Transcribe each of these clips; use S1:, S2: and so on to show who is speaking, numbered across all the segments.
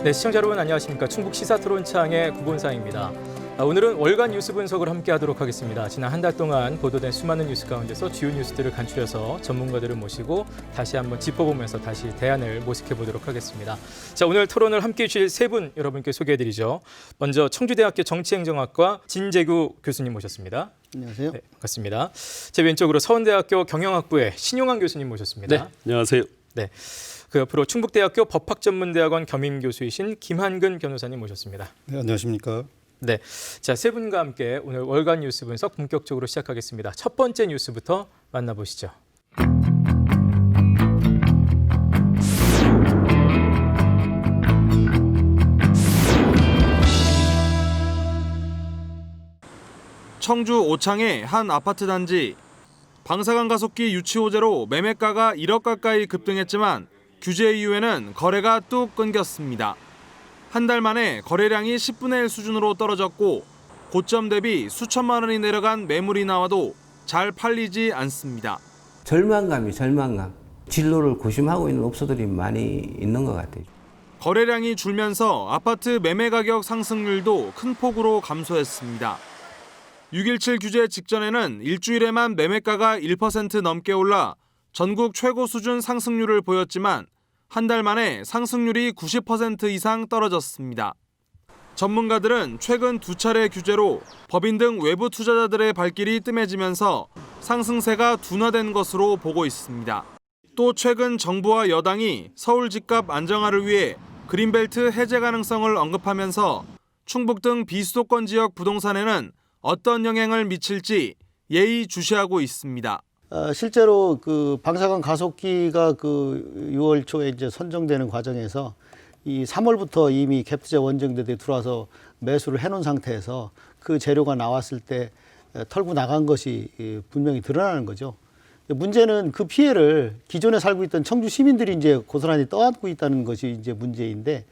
S1: 네, 시청자 여러분 안녕하십니까. 충북 시사토론창의 구본상입니다. 오늘은 월간 뉴스 분석을 함께 하도록 하겠습니다. 지난 한 달 동안 보도된 수많은 뉴스 가운데서 주요 뉴스들을 간추려서 전문가들을 모시고 다시 한번 짚어보면서 다시 대안을 모색해 보도록 하겠습니다. 자, 오늘 토론을 함께 해주실 세 분 여러분께 소개해드리죠. 먼저 청주대학교 정치행정학과 진재규 교수님 모셨습니다.
S2: 안녕하세요.
S1: 네, 반갑습니다. 제 왼쪽으로 서원대학교 경영학부의 신용환 교수님 모셨습니다.
S3: 네, 안녕하세요.
S1: 네. 그 옆으로 충북대학교 법학전문대학원 겸임교수이신 김한근 변호사님 모셨습니다.
S2: 네, 안녕하십니까.
S1: 네, 자, 세 분과 함께 오늘 월간 뉴스 분석 본격적으로 시작하겠습니다. 첫 번째 뉴스부터 만나보시죠.
S4: 청주 오창의 한 아파트 단지. 방사능 가속기 유치 호재로 매매가가 1억 가까이 급등했지만 규제 이후에는 거래가 뚝 끊겼습니다. 한 달 만에 거래량이 10분의 1 수준으로 떨어졌고 고점 대비 수천만 원이 내려간 매물이 나와도 잘 팔리지 않습니다.
S5: 절망감. 진로를 고심하고 있는 업소들이 많이 있는 것 같아요.
S4: 거래량이 줄면서 아파트 매매 가격 상승률도 큰 폭으로 감소했습니다. 6.17 규제 직전에는 일주일에만 매매가가 1% 넘게 올라 전국 최고 수준 상승률을 보였지만 한 달 만에 상승률이 90% 이상 떨어졌습니다. 전문가들은 최근 두 차례 규제로 법인 등 외부 투자자들의 발길이 뜸해지면서 상승세가 둔화된 것으로 보고 있습니다. 또 최근 정부와 여당이 서울 집값 안정화를 위해 그린벨트 해제 가능성을 언급하면서 충북 등 비수도권 지역 부동산에는 어떤 영향을 미칠지 예의주시하고 있습니다.
S2: 실제로 그 방사능 가속기가 그 6월 초에 이제 선정되는 과정에서 이 3월부터 이미 갭투자 원정대들이 들어와서 매수를 해놓은 상태에서 그 재료가 나왔을 때 털고 나간 것이 분명히 드러나는 거죠. 문제는 그 피해를 기존에 살고 있던 청주 시민들이 이제 고스란히 떠안고 있다는 것이 이제 문제인데,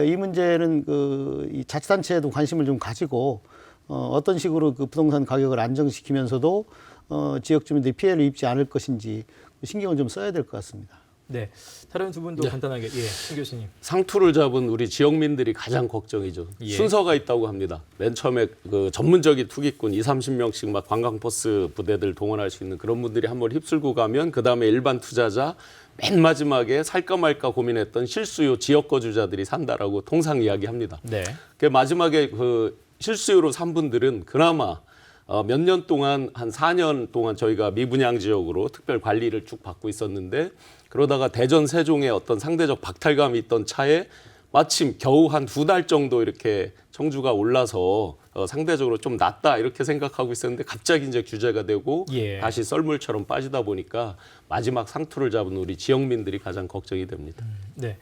S2: 이 문제는 이 자치단체도 관심을 좀 가지고 어떤 식으로 그 부동산 가격을 안정시키면서도 지역 주민들이 피해를 입지 않을 것인지 신경을 좀 써야 될 것 같습니다.
S1: 네, 다른 두 분도 간단하게, 신 교수님.
S3: 상투를 잡은 우리 지역민들이 가장 걱정이죠.
S1: 예.
S3: 순서가 있다고 합니다. 맨 처음에 그 전문적인 투기꾼 20-30명씩 막 관광버스 부대들 동원할 수 있는 그런 분들이 한번 휩쓸고 가면 그다음에 일반 투자자, 맨 마지막에 살까 말까 고민했던 실수요 지역 거주자들이 산다라고 통상 이야기합니다.
S1: 네.
S3: 그 마지막에 그 실수요로 산 분들은 그나마 몇 년 동안 한 4년 동안 저희가 미분양 지역으로 특별 관리를 쭉 받고 있었는데, 그러다가 대전 세종에 어떤 상대적 박탈감이 있던 차에 마침 겨우 한 2달 정도 이렇게 청주가 올라서 상대적으로 좀 낫다 이렇게 생각하고 있었는데 갑자기 이제 규제가 되고 다시 썰물처럼 빠지다 보니까 마지막 상투를 잡은 우리 지역민들이 가장 걱정이 됩니다.
S1: 네,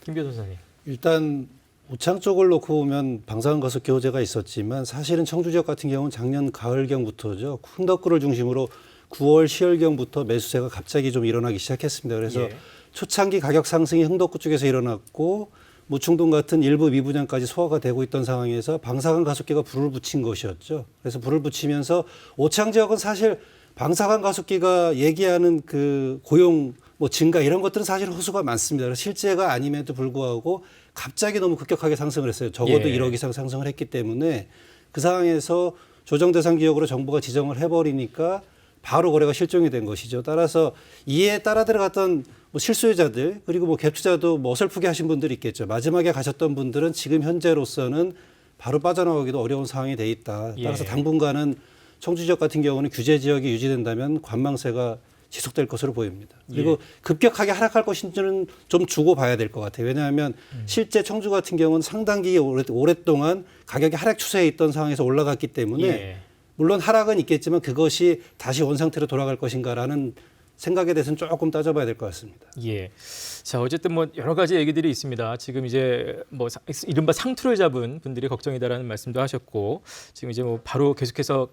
S1: 김 변호사님.
S6: 일단 오창 쪽을 놓고 보면 방사능 가속기 호재가 있었지만 사실은 청주 지역 같은 경우는 작년 가을경부터죠. 흥덕구를 중심으로 9월, 10월경부터 매수세가 갑자기 좀 일어나기 시작했습니다. 그래서 초창기 가격 상승이 흥덕구 쪽에서 일어났고 무충동 같은 일부 미분양까지 소화가 되고 있던 상황에서 방사능 가속기가 불을 붙인 것이었죠. 그래서 불을 붙이면서 오창 지역은 사실 방사능 가속기가 얘기하는 그 고용 증가 이런 것들은 사실 호수가 많습니다. 그래서 실제가 아님에도 불구하고 갑자기 너무 급격하게 상승을 했어요. 적어도 1억 이상 상승을 했기 때문에 그 상황에서 조정 대상 지역으로 정부가 지정을 해버리니까 바로 거래가 실종이 된 것이죠. 따라서 이에 따라 들어갔던 실수요자들 그리고 갭투자도 어설프게 하신 분들이 있겠죠. 마지막에 가셨던 분들은 지금 현재로서는 바로 빠져나오기도 어려운 상황이 돼 있다. 따라서 당분간은 청주 지역 같은 경우는 규제 지역이 유지된다면 관망세가 지속될 것으로 보입니다. 그리고 급격하게 하락할 것인지는 좀 두고 봐야 될 것 같아요. 왜냐하면 실제 청주 같은 경우는 상당히 오랫동안 가격이 하락 추세에 있던 상황에서 올라갔기 때문에 물론 하락은 있겠지만 그것이 다시 원상태로 돌아갈 것인가라는 생각에 대해서는 조금 따져봐야 될 것 같습니다.
S1: 예. 자, 어쨌든 여러 가지 얘기들이 있습니다. 지금 이제 이른바 상투를 잡은 분들이 걱정이다라는 말씀도 하셨고, 지금 이제 바로 계속해서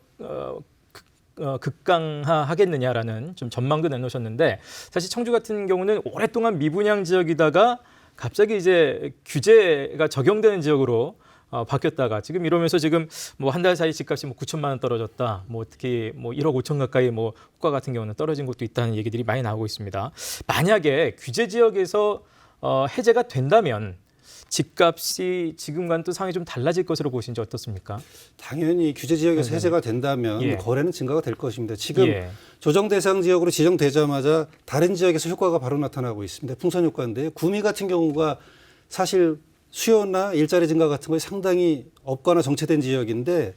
S1: 급강하겠느냐라는 좀 전망도 내놓으셨는데, 사실 청주 같은 경우는 오랫동안 미분양 지역이다가 갑자기 이제 규제가 적용되는 지역으로 바뀌었다가 지금 이러면서 지금 한 달 사이 집값이 9천만 원 떨어졌다. 특히 1억 5천 가까이 호가 같은 경우는 떨어진 곳도 있다는 얘기들이 많이 나오고 있습니다. 만약에 규제 지역에서 해제가 된다면 집값이 지금과는 또 상황이 좀 달라질 것으로 보시는지 어떻습니까?
S6: 당연히 규제 지역에서
S1: 네네.
S6: 해제가 된다면
S1: 예.
S6: 거래는 증가가 될 것입니다. 지금
S1: 예.
S6: 조정 대상 지역으로 지정되자마자 다른 지역에서 효과가 바로 나타나고 있습니다. 풍선 효과인데요. 구미 같은 경우가 사실 수요나 일자리 증가 같은 거에 상당히 없거나 정체된 지역인데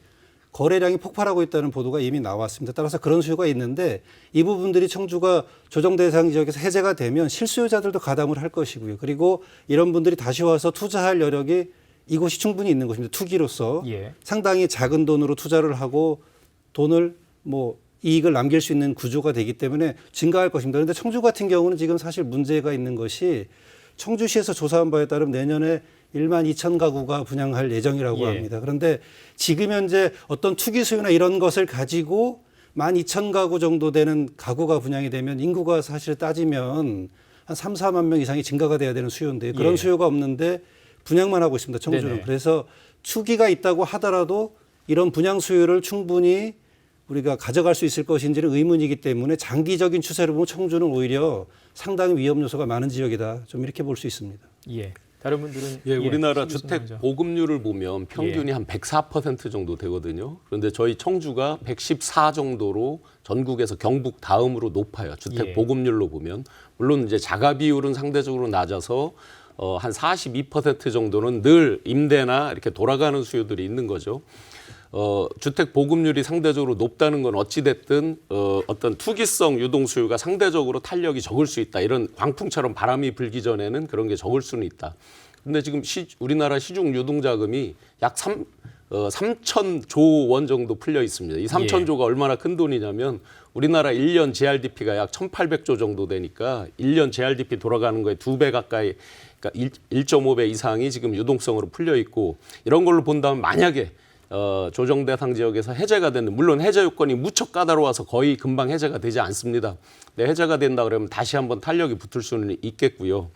S6: 거래량이 폭발하고 있다는 보도가 이미 나왔습니다. 따라서 그런 수요가 있는데 이 부분들이 청주가 조정 대상 지역에서 해제가 되면 실수요자들도 가담을 할 것이고요. 그리고 이런 분들이 다시 와서 투자할 여력이 이곳이 충분히 있는 것입니다. 투기로서
S1: 예.
S6: 상당히 작은 돈으로 투자를 하고 돈을 뭐 이익을 남길 수 있는 구조가 되기 때문에 증가할 것입니다. 그런데 청주 같은 경우는 지금 사실 문제가 있는 것이 청주시에서 조사한 바에 따르면 내년에 1만 2천 가구가 분양할 예정이라고
S1: 예.
S6: 합니다. 그런데 지금 현재 어떤 투기 수요나 이런 것을 가지고 1만 2천 가구 정도 되는 가구가 분양이 되면 인구가 사실 따지면 한 3, 4만 명 이상이 증가가 돼야 되는 수요인데 그런
S1: 예.
S6: 수요가 없는데 분양만 하고 있습니다. 청주는.
S1: 네네.
S6: 그래서 투기가 있다고 하더라도 이런 분양 수요를 충분히 우리가 가져갈 수 있을 것인지는 의문이기 때문에 장기적인 추세로 보면 청주는 오히려 상당히 위험 요소가 많은 지역이다. 좀 이렇게 볼 수 있습니다.
S1: 예. 다른 분들은
S3: 예, 우리나라
S1: 신규
S3: 주택
S1: 먼저.
S3: 보급률을 보면 평균이 한 104% 정도 되거든요. 그런데 저희 청주가 114 정도로 전국에서 경북 다음으로 높아요. 주택
S1: 예.
S3: 보급률로 보면. 물론 이제 자가 비율은 상대적으로 낮아서 한 42% 정도는 늘 임대나 이렇게 돌아가는 수요들이 있는 거죠. 주택 보급률이 상대적으로 높다는 건 어찌됐든 어떤 투기성 유동 수요가 상대적으로 탄력이 적을 수 있다. 이런 광풍처럼 바람이 불기 전에는 그런 게 적을 수는 있다. 근데 지금 우리나라 시중 유동 자금이 약 3,000조 원 정도 풀려 있습니다. 이 3,000조가 얼마나 큰 돈이냐면 우리나라 1년 GRDP가 약 1,800조 정도 되니까 1년 GRDP 돌아가는 거에 2배 가까이 그러니까 1.5배 이상이 지금 유동성으로 풀려 있고 이런 걸로 본다면 만약에 조정 대상 지역에서 해제가 되는 물론 해제 요건이 무척 까다로워서 거의 금방 해제가 되지 않습니다. 근데 해제가 된다 그러면 다시 한번 탄력이 붙을 수는 있겠고요.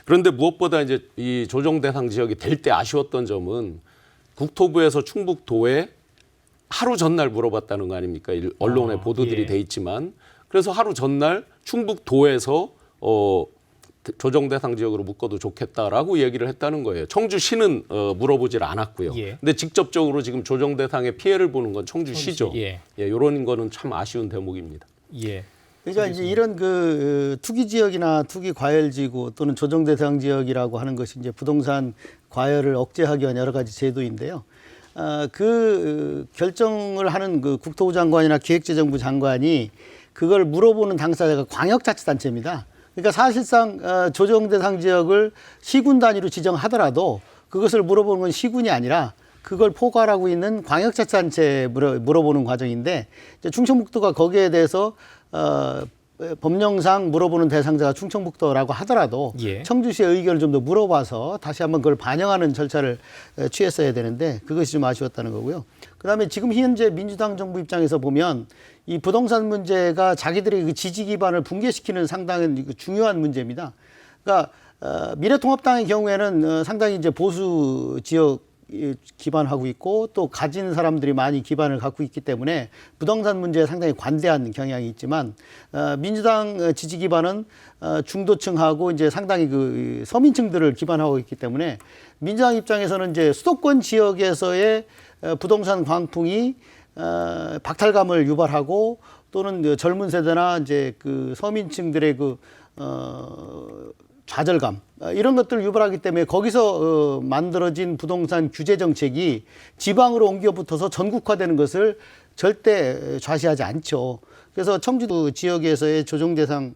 S3: 그런데 무엇보다 이제 이 조정 대상 지역이 될 때 아쉬웠던 점은 국토부에서 충북도에 하루 전날 물어봤다는 거 아닙니까? 언론에 보도들이
S1: 예.
S3: 돼 있지만 그래서 하루 전날 충북도에서 조정 대상 지역으로 묶어도 좋겠다라고 얘기를 했다는 거예요. 청주시는 물어보질 않았고요.
S1: 예.
S3: 근데 직접적으로 지금 조정 대상의 피해를 보는 건 청주시죠.
S1: 예.
S3: 예, 이런 거는 참 아쉬운 대목입니다.
S1: 예.
S2: 그러니까 이제 이런 그 투기 지역이나 투기 과열지구 또는 조정 대상 지역이라고 하는 것이 이제 부동산 과열을 억제하기 위한 여러 가지 제도인데요. 그 결정을 하는 그 국토부 장관이나 기획재정부 장관이 그걸 물어보는 당사자가 광역자치단체입니다. 그러니까 사실상 조정 대상 지역을 시군 단위로 지정하더라도 그것을 물어보는 건 시군이 아니라 그걸 포괄하고 있는 광역자치단체에 물어보는 과정인데 이제 충청북도가 거기에 대해서 법령상 물어보는 대상자가 충청북도라고 하더라도
S1: 예.
S2: 청주시의 의견을 좀 더 물어봐서 다시 한번 그걸 반영하는 절차를 취했어야 되는데 그것이 좀 아쉬웠다는 거고요. 그다음에 지금 현재 민주당 정부 입장에서 보면 이 부동산 문제가 자기들의 그 지지 기반을 붕괴시키는 상당히 중요한 문제입니다. 그러니까 미래통합당의 경우에는 상당히 이제 보수 지역 기반하고 있고 또 가진 사람들이 많이 기반을 갖고 있기 때문에 부동산 문제에 상당히 관대한 경향이 있지만 민주당 지지 기반은 중도층하고 이제 상당히 그 서민층들을 기반하고 있기 때문에 민주당 입장에서는 이제 수도권 지역에서의 부동산 광풍이 박탈감을 유발하고 또는 젊은 세대나 이제 그 서민층들의 그 좌절감 이런 것들을 유발하기 때문에 거기서 만들어진 부동산 규제 정책이 지방으로 옮겨 붙어서 전국화되는 것을 절대 좌시하지 않죠. 그래서 청주 지역에서의 조정 대상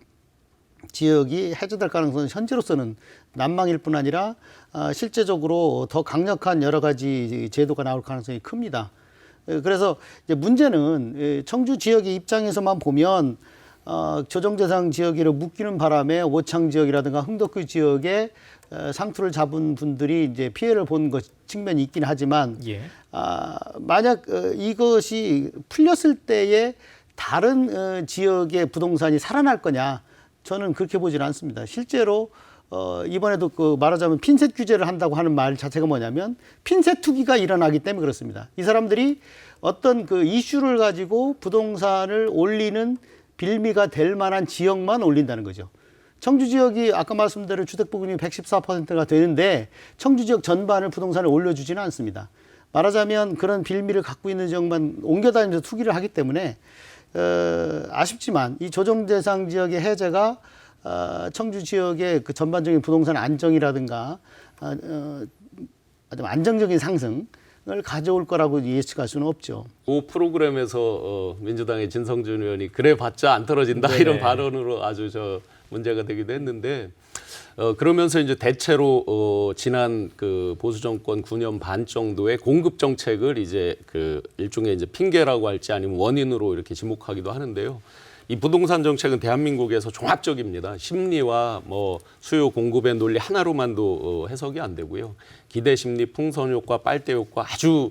S2: 지역이 해제될 가능성은 현재로서는 난망일 뿐 아니라 실제적으로 더 강력한 여러 가지 제도가 나올 가능성이 큽니다. 그래서 이제 문제는 청주 지역의 입장에서만 보면 조정 대상 지역으로 묶이는 바람에 오창 지역이라든가 흥덕구 지역에 상투를 잡은 분들이 이제 피해를 본 것 측면이 있긴 하지만
S1: 예.
S2: 만약 이것이 풀렸을 때에 다른 지역의 부동산이 살아날 거냐 저는 그렇게 보지는 않습니다. 실제로 이번에도 그 말하자면 핀셋 규제를 한다고 하는 말 자체가 뭐냐면 핀셋 투기가 일어나기 때문에 그렇습니다. 이 사람들이 어떤 그 이슈를 가지고 부동산을 올리는 빌미가 될 만한 지역만 올린다는 거죠. 청주 지역이 아까 말씀대로 주택 부분이 114%가 되는데 청주 지역 전반을 부동산을 올려주지는 않습니다. 말하자면 그런 빌미를 갖고 있는 지역만 옮겨다니면서 투기를 하기 때문에 아쉽지만 이 조정 대상 지역의 해제가 청주 지역의 그 전반적인 부동산 안정이라든가 아주 안정적인 상승을 가져올 거라고 예측할 수는 없죠.
S3: 그 프로그램에서 민주당의 진성준 의원이 그래봤자 안 떨어진다
S1: 네네.
S3: 이런 발언으로 아주 문제가 되기도 했는데 그러면서 이제 대체로 지난 그 보수 정권 9년 반 정도의 공급 정책을 이제 그 일종의 이제 핑계라고 할지 아니면 원인으로 이렇게 지목하기도 하는데요. 이 부동산 정책은 대한민국에서 종합적입니다. 심리와 뭐 수요 공급의 논리 하나로만도 해석이 안 되고요. 기대 심리, 풍선 효과, 빨대 효과, 아주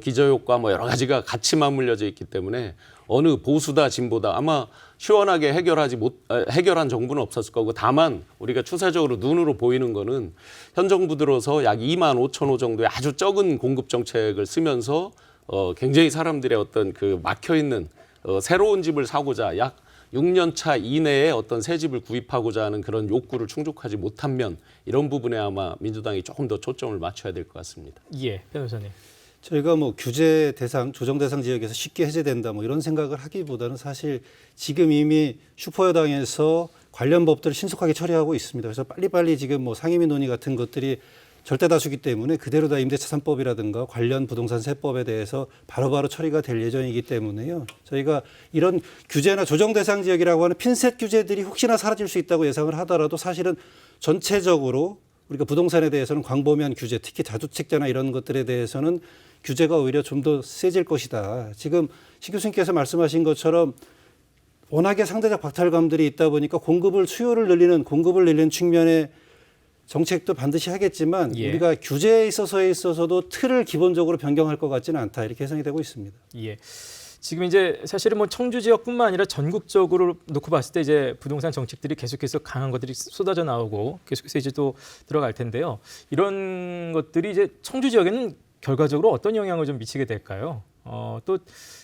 S3: 기저 효과 뭐 여러 가지가 같이 맞물려져 있기 때문에 어느 보수다 진보다 아마 시원하게 해결한 정부는 없었을 거고 다만 우리가 추세적으로 눈으로 보이는 거는 현 정부 들어서 약 2만 5천 호 정도의 아주 적은 공급 정책을 쓰면서 굉장히 사람들의 어떤 그 막혀 있는 새로운 집을 사고자 약 6년 차 이내에 어떤 새 집을 구입하고자 하는 그런 욕구를 충족하지 못한 면 이런 부분에 아마 민주당이 조금 더 초점을 맞춰야 될 것 같습니다.
S1: 예, 변호사님.
S6: 저희가 뭐 규제 대상, 조정 대상 지역에서 쉽게 해제된다 뭐 이런 생각을 하기보다는 사실 지금 이미 슈퍼여당에서 관련 법들을 신속하게 처리하고 있습니다. 그래서 빨리빨리 지금 뭐 상임위 논의 같은 것들이 절대 다수기 때문에 그대로 다 임대차 3법이라든가 관련 부동산 세법에 대해서 바로바로 처리가 될 예정이기 때문에요. 저희가 이런 규제나 조정 대상 지역이라고 하는 핀셋 규제들이 혹시나 사라질 수 있다고 예상을 하더라도 사실은 전체적으로 우리가 부동산에 대해서는 광범위한 규제, 특히 다주택자나 이런 것들에 대해서는 규제가 오히려 좀 더 세질 것이다. 지금 시 교수님께서 말씀하신 것처럼 워낙에 상대적 박탈감들이 있다 보니까 공급을 늘리는 측면의 정책도 반드시 하겠지만
S1: 예.
S6: 우리가 규제에 있어서도 틀을 기본적으로 변경할 것 같지는 않다. 이렇게 예상이 되고 있습니다.
S1: 예. 지금 이제 사실은 뭐 청주 지역뿐만 아니라 전국적으로 놓고 봤을 때 이제 부동산 정책들이 계속해서 강한 것들이 쏟아져 나오고 계속해서 이제 또 들어갈 텐데요. 이런 것들이 이제 청주 지역에는 결과적으로 어떤 영향을 좀 미치게 될까요? 또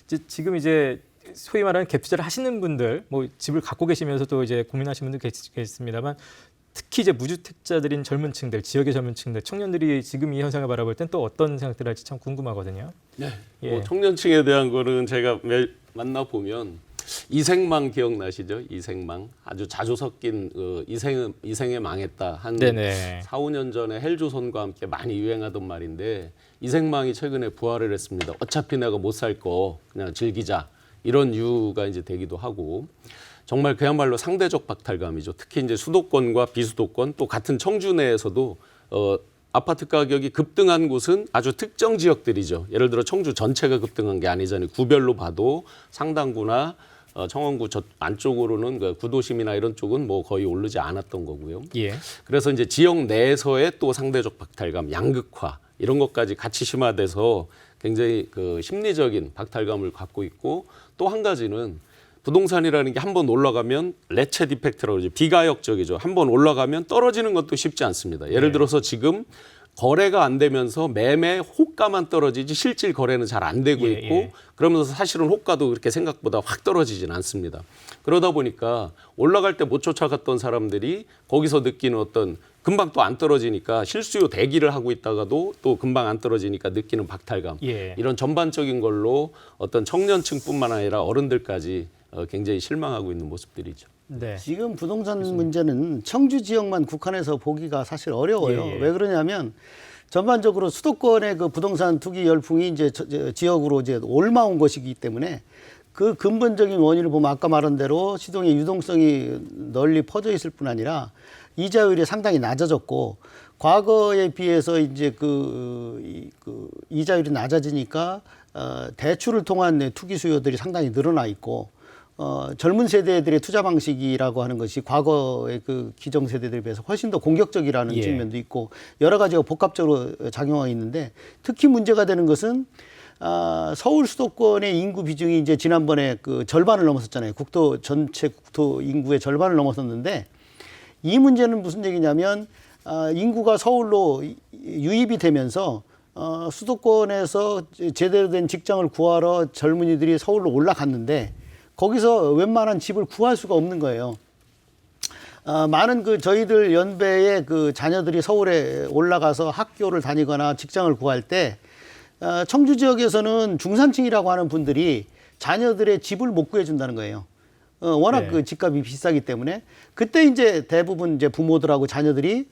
S1: 이제 지금 이제 소위 말하는 갭 투자를 하시는 분들, 뭐 집을 갖고 계시면서 또 이제 고민하시는 분들 계십니다만 특히 이제 무주택자들인 젊은층들, 지역의 젊은층들, 청년들이 지금 이 현상을 바라볼 땐 또 어떤 생각들을 할지 참 궁금하거든요.
S3: 네.
S1: 예.
S3: 뭐 청년층에 대한 거는 제가 매일 만나 보면 이생망 기억나시죠? 이생망 아주 자주 섞인 이생에 망했다 한
S1: 네네.
S3: 4, 5년 전에 헬조선과 함께 많이 유행하던 말인데 이생망이 최근에 부활을 했습니다. 어차피 내가 못 살 거 그냥 즐기자 이런 이유가 이제 되기도 하고 정말 그야말로 상대적 박탈감이죠. 특히 이제 수도권과 비수도권 또 같은 청주 내에서도 아파트 가격이 급등한 곳은 아주 특정 지역들이죠. 예를 들어 청주 전체가 급등한 게 아니잖아요. 구별로 봐도 상당구나 청원구 저 안쪽으로는 그 구도심이나 이런 쪽은 뭐 거의 오르지 않았던 거고요.
S1: 예.
S3: 그래서 이제 지역 내에서의 또 상대적 박탈감, 양극화 이런 것까지 같이 심화돼서 굉장히 그 심리적인 박탈감을 갖고 있고 또 한 가지는 부동산이라는 게 한번 올라가면 레체 디펙트라고 그러죠. 비가역적이죠. 한번 올라가면 떨어지는 것도 쉽지 않습니다. 예를 들어서 지금 거래가 안 되면서 매매 호가만 떨어지지 실질 거래는 잘 안 되고 있고
S1: 예.
S3: 그러면서 사실은 호가도 그렇게 생각보다 확 떨어지진 않습니다. 그러다 보니까 올라갈 때 못 쫓아갔던 사람들이 거기서 느끼는 어떤 금방 또 안 떨어지니까 실수요 대기를 하고 있다가도 또 금방 안 떨어지니까 느끼는 박탈감.
S1: 예.
S3: 이런 전반적인 걸로 어떤 청년층뿐만 아니라 어른들까지 굉장히 실망하고 있는 모습들이죠.
S1: 네.
S2: 지금 부동산 문제는 청주 지역만 국한해서 보기가 사실 어려워요.
S1: 예, 예.
S2: 왜 그러냐면 전반적으로 수도권의 그 부동산 투기 열풍이 이제 지역으로 이제 올라온 것이기 때문에 그 근본적인 원인을 보면 아까 말한 대로 시동의 유동성이 널리 퍼져 있을 뿐 아니라 이자율이 상당히 낮아졌고 과거에 비해서 이제 그 이자율이 낮아지니까 대출을 통한 투기 수요들이 상당히 늘어나 있고 젊은 세대들의 투자 방식이라고 하는 것이 과거의 그 기성 세대들에 비해서 훨씬 더 공격적이라는
S1: 예.
S2: 측면도 있고 여러 가지가 복합적으로 작용하고 있는데 특히 문제가 되는 것은 서울 수도권의 인구 비중이 이제 지난번에 그 절반을 넘었었잖아요. 전체 국토 인구의 절반을 넘었었는데 이 문제는 무슨 얘기냐면 인구가 서울로 유입이 되면서 수도권에서 제대로 된 직장을 구하러 젊은이들이 서울로 올라갔는데 거기서 웬만한 집을 구할 수가 없는 거예요. 많은 그 저희들 연배의 그 자녀들이 서울에 올라가서 학교를 다니거나 직장을 구할 때 청주 지역에서는 중산층이라고 하는 분들이 자녀들의 집을 못 구해준다는 거예요. 워낙
S1: 네.
S2: 그 집값이 비싸기 때문에 그때 이제 대부분 이제 부모들하고 자녀들이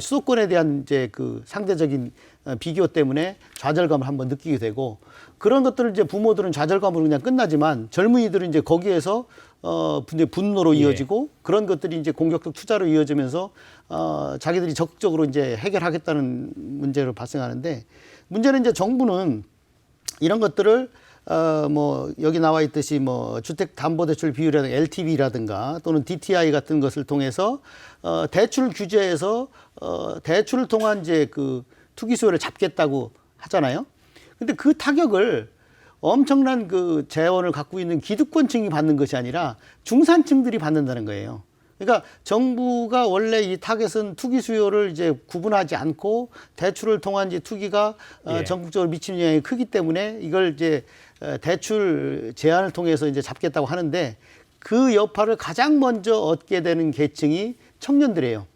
S2: 수도권에 대한 이제 그 상대적인 비교 때문에 좌절감을 한번 느끼게 되고 그런 것들을 이제 부모들은 좌절감으로 그냥 끝나지만 젊은이들은 이제 거기에서 이제 분노로 이어지고 그런 것들이 이제 공격적 투자로 이어지면서 자기들이 적극적으로 이제 해결하겠다는 문제로 발생하는데 문제는 이제 정부는 이런 것들을 뭐 여기 나와 있듯이 뭐 주택담보대출 비율이라든가 LTV라든가 또는 DTI 같은 것을 통해서 대출 규제에서 대출을 통한 이제 그 투기 수요를 잡겠다고 하잖아요. 근데 그 타격을 엄청난 그 재원을 갖고 있는 기득권층이 받는 것이 아니라 중산층들이 받는다는 거예요. 그러니까 정부가 원래 이 타겟은 투기 수요를 이제 구분하지 않고 대출을 통한 이제 투기가 전국적으로 미치는 영향이 크기 때문에 이걸 이제 대출 제한을 통해서 이제 잡겠다고 하는데 그 여파를 가장 먼저 얻게 되는 계층이 청년들이에요.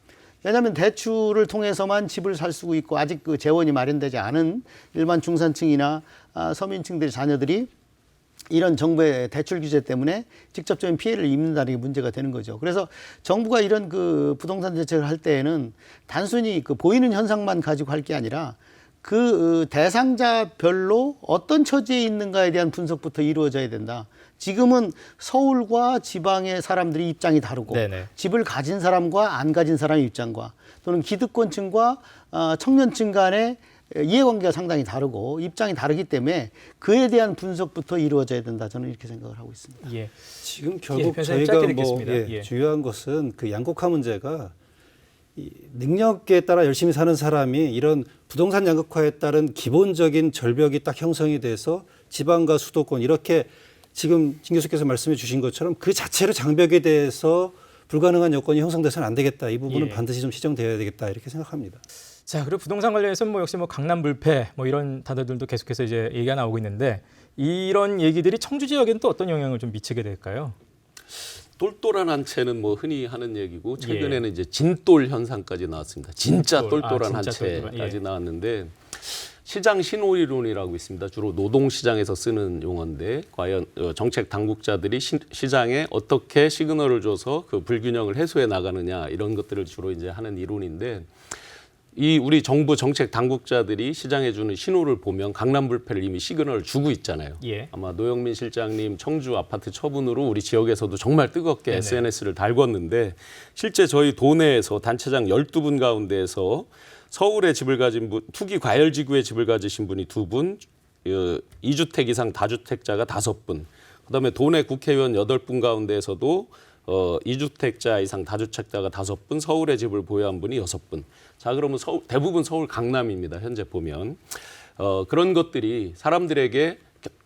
S2: 왜냐하면 대출을 통해서만 집을 살 수 있고 아직 그 재원이 마련되지 않은 일반 중산층이나 서민층들의 자녀들이 이런 정부의 대출 규제 때문에 직접적인 피해를 입는다는 게 문제가 되는 거죠. 그래서 정부가 이런 그 부동산 대책을 할 때에는 단순히 그 보이는 현상만 가지고 할 게 아니라 그 대상자별로 어떤 처지에 있는가에 대한 분석부터 이루어져야 된다. 지금은 서울과 지방의 사람들이 입장이 다르고
S1: 네네.
S2: 집을 가진 사람과 안 가진 사람의 입장과 또는 기득권층과 청년층 간의 이해관계가 상당히 다르고 입장이 다르기 때문에 그에 대한 분석부터 이루어져야 된다. 저는 이렇게 생각을 하고 있습니다.
S1: 예.
S6: 지금 결국
S1: 변호사님
S6: 저희가
S1: 짧게
S6: 뭐
S1: 듣겠습니다. 예.
S6: 중요한 것은 그 양극화 문제가 이 능력에 따라 열심히 사는 사람이 이런 부동산 양극화에 따른 기본적인 절벽이 딱 형성이 돼서 지방과 수도권 이렇게 지금 진 교수께서 말씀해 주신 것처럼 그 자체로 장벽에 대해서 불가능한 여건이 형성돼서는 안 되겠다. 이 부분은
S1: 예.
S6: 반드시 좀 시정되어야 되겠다. 이렇게 생각합니다.
S1: 자, 그리고 부동산 관련해서는 뭐 역시 뭐 강남 불패 뭐 이런 단어들도 계속해서 이제 얘기가 나오고 있는데 이런 얘기들이 청주 지역에는 또 어떤 영향을 좀 미치게 될까요?
S3: 똘똘한 한 채는 뭐 흔히 하는 얘기고 최근에는 이제 진똘 현상까지 나왔습니다. 진짜
S1: 진똘.
S3: 똘똘한 한
S1: 진짜 똘똘한,
S3: 채까지
S1: 예.
S3: 나왔는데 시장 신호이론이라고 있습니다. 주로 노동시장에서 쓰는 용어인데 과연 정책 당국자들이 시장에 어떻게 시그널을 줘서 그 불균형을 해소해 나가느냐 이런 것들을 주로 이제 하는 이론인데 이 우리 정부 정책 당국자들이 시장에 주는 신호를 보면 강남 불패를 이미 시그널을 주고 있잖아요.
S1: 예.
S3: 아마 노영민 실장님 청주 아파트 처분으로 우리 지역에서도 정말 뜨겁게
S1: 네네.
S3: SNS를 달궜는데 실제 저희 도내에서 단체장 12분 가운데에서 서울에 집을 가진 분, 투기 과열지구에 집을 가지신 분이 2분, 2주택 이상 다주택자가 5분, 그다음에 도내 국회의원 8분 가운데에서도 2주택자 이상 다주택자가 5분, 서울에 집을 보유한 분이 6분. 자, 그러면 대부분 서울 강남입니다. 현재 보면. 그런 것들이 사람들에게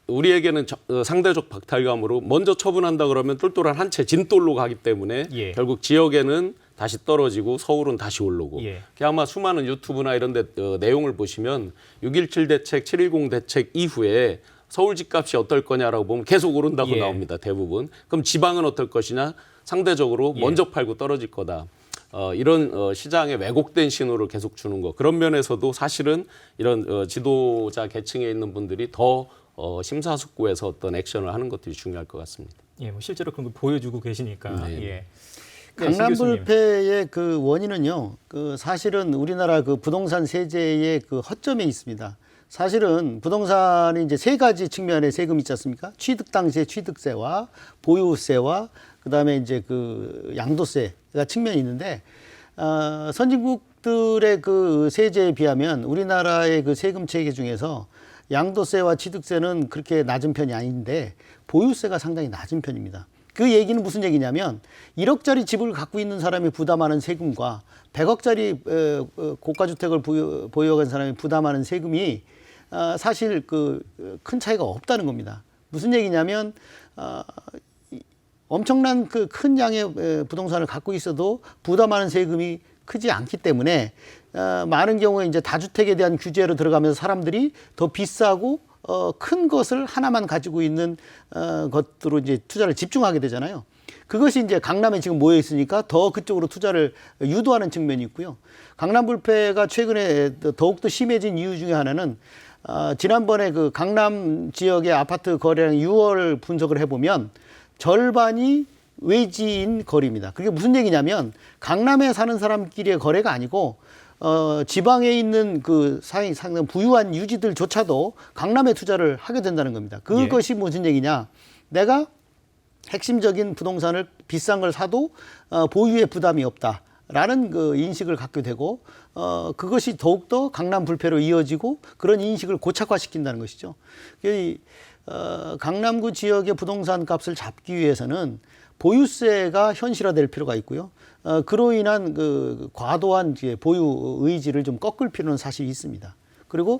S3: 우리에게는 상대적 박탈감으로 먼저 처분한다 그러면 똘똘한 한 채 진똘로 가기 때문에
S1: 예.
S3: 결국 지역에는 다시 떨어지고 서울은 다시 오르고
S1: 예.
S3: 아마 수많은 유튜브나 이런 데 내용을 보시면 6.17 대책, 7.10 대책 이후에 서울 집값이 어떨 거냐라고 보면 계속 오른다고
S1: 예.
S3: 나옵니다. 대부분. 그럼 지방은 어떨 것이냐? 상대적으로
S1: 예.
S3: 먼저 팔고 떨어질 거다. 이런 시장에 왜곡된 신호를 계속 주는 거. 그런 면에서도 사실은 이런 지도자 계층에 있는 분들이 더 심사숙고해서 어떤 액션을 하는 것들이 중요할 것 같습니다.
S1: 예, 뭐 실제로 그런 거 보여주고 계시니까.
S3: 네.
S1: 예.
S2: 강남
S1: 신 교수님.
S2: 불패의 그 원인은요, 그 사실은 우리나라 그 부동산 세제의 그 허점에 있습니다. 사실은 부동산이 이제 3가지 측면의 세금이 있지 않습니까? 취득 당시의 취득세와 보유세와 그다음에 이제 그 양도세가 측면이 있는데 선진국들의 그 세제에 비하면 우리나라의 그 세금 체계 중에서 양도세와 취득세는 그렇게 낮은 편이 아닌데 보유세가 상당히 낮은 편입니다. 그 얘기는 무슨 얘기냐면 1억짜리 집을 갖고 있는 사람이 부담하는 세금과 100억짜리 고가주택을 보유한 사람이 부담하는 세금이 사실 그 큰 차이가 없다는 겁니다. 무슨 얘기냐면 엄청난 그 큰 양의 부동산을 갖고 있어도 부담하는 세금이 크지 않기 때문에 많은 경우에 이제 다주택에 대한 규제로 들어가면서 사람들이 더 비싸고 큰 것을 하나만 가지고 있는 것으로 이제 투자를 집중하게 되잖아요. 그것이 이제 강남에 지금 모여 있으니까 더 그쪽으로 투자를 유도하는 측면이 있고요. 강남 불패가 최근에 더욱더 심해진 이유 중에 하나는 지난번에 그 강남 지역의 아파트 거래량 6월 분석을 해보면 절반이 외지인 거리입니다. 그게 무슨 얘기냐면 강남에 사는 사람끼리의 거래가 아니고 지방에 있는 그 상당 부유한 유지들조차도 강남에 투자를 하게 된다는 겁니다. 그것이 무슨 얘기냐? 내가 핵심적인 부동산을 비싼 걸 사도 보유에 부담이 없다라는 그 인식을 갖게 되고 그것이 더욱더 강남 불패로 이어지고 그런 인식을 고착화시킨다는 것이죠. 강남구 지역의 부동산 값을 잡기 위해서는 보유세가 현실화될 필요가 있고요. 그로 인한 그 과도한 보유 의지를 좀 꺾을 필요는 사실 있습니다. 그리고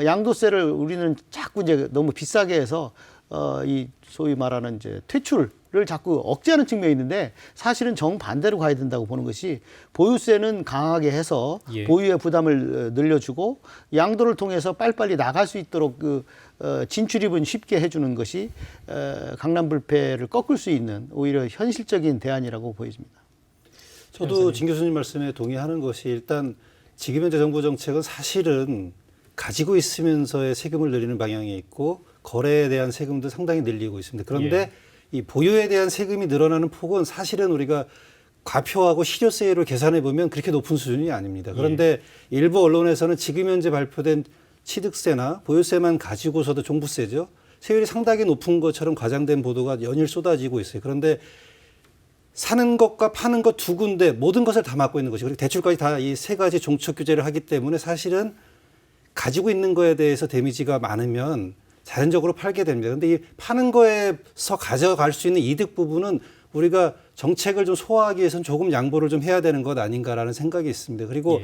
S2: 양도세를 우리는 자꾸 이제 너무 비싸게 해서 이 소위 말하는 이제 퇴출을 자꾸 억제하는 측면이 있는데 사실은 정반대로 가야 된다고 보는 것이 보유세는 강하게 해서 보유의 부담을 늘려주고 양도를 통해서 빨리빨리 나갈 수 있도록 그 진출입은 쉽게 해주는 것이 강남 불패를 꺾을 수 있는 오히려 현실적인 대안이라고 보여집니다.
S6: 저도 진 교수님 말씀에 동의하는 것이 일단 지금 현재 정부 정책은 사실은 가지고 있으면서의 세금을 늘리는 방향이 있고 거래에 대한 세금도 상당히 늘리고 있습니다. 그런데 이 보유에 대한 세금이 늘어나는 폭은 사실은 우리가 과표하고 실효세율을 계산해 보면 그렇게 높은 수준이 아닙니다. 그런데 일부 언론에서는 지금 현재 발표된 취득세나 보유세만 가지고서도 종부세죠. 세율이 상당히 높은 것처럼 과장된 보도가 연일 쏟아지고 있어요. 그런데 사는 것과 파는 것 두 군데 모든 것을 다 맡고 있는 것이고 그리고 대출까지 다 이 세 가지 종착 규제를 하기 때문에 사실은 가지고 있는 거에 대해서 데미지가 많으면 자연적으로 팔게 됩니다. 그런데 이 파는 거에서 가져갈 수 있는 이득 부분은 우리가 정책을 좀 소화하기 위해서는 조금 양보를 좀 해야 되는 것 아닌가라는 생각이 있습니다. 그리고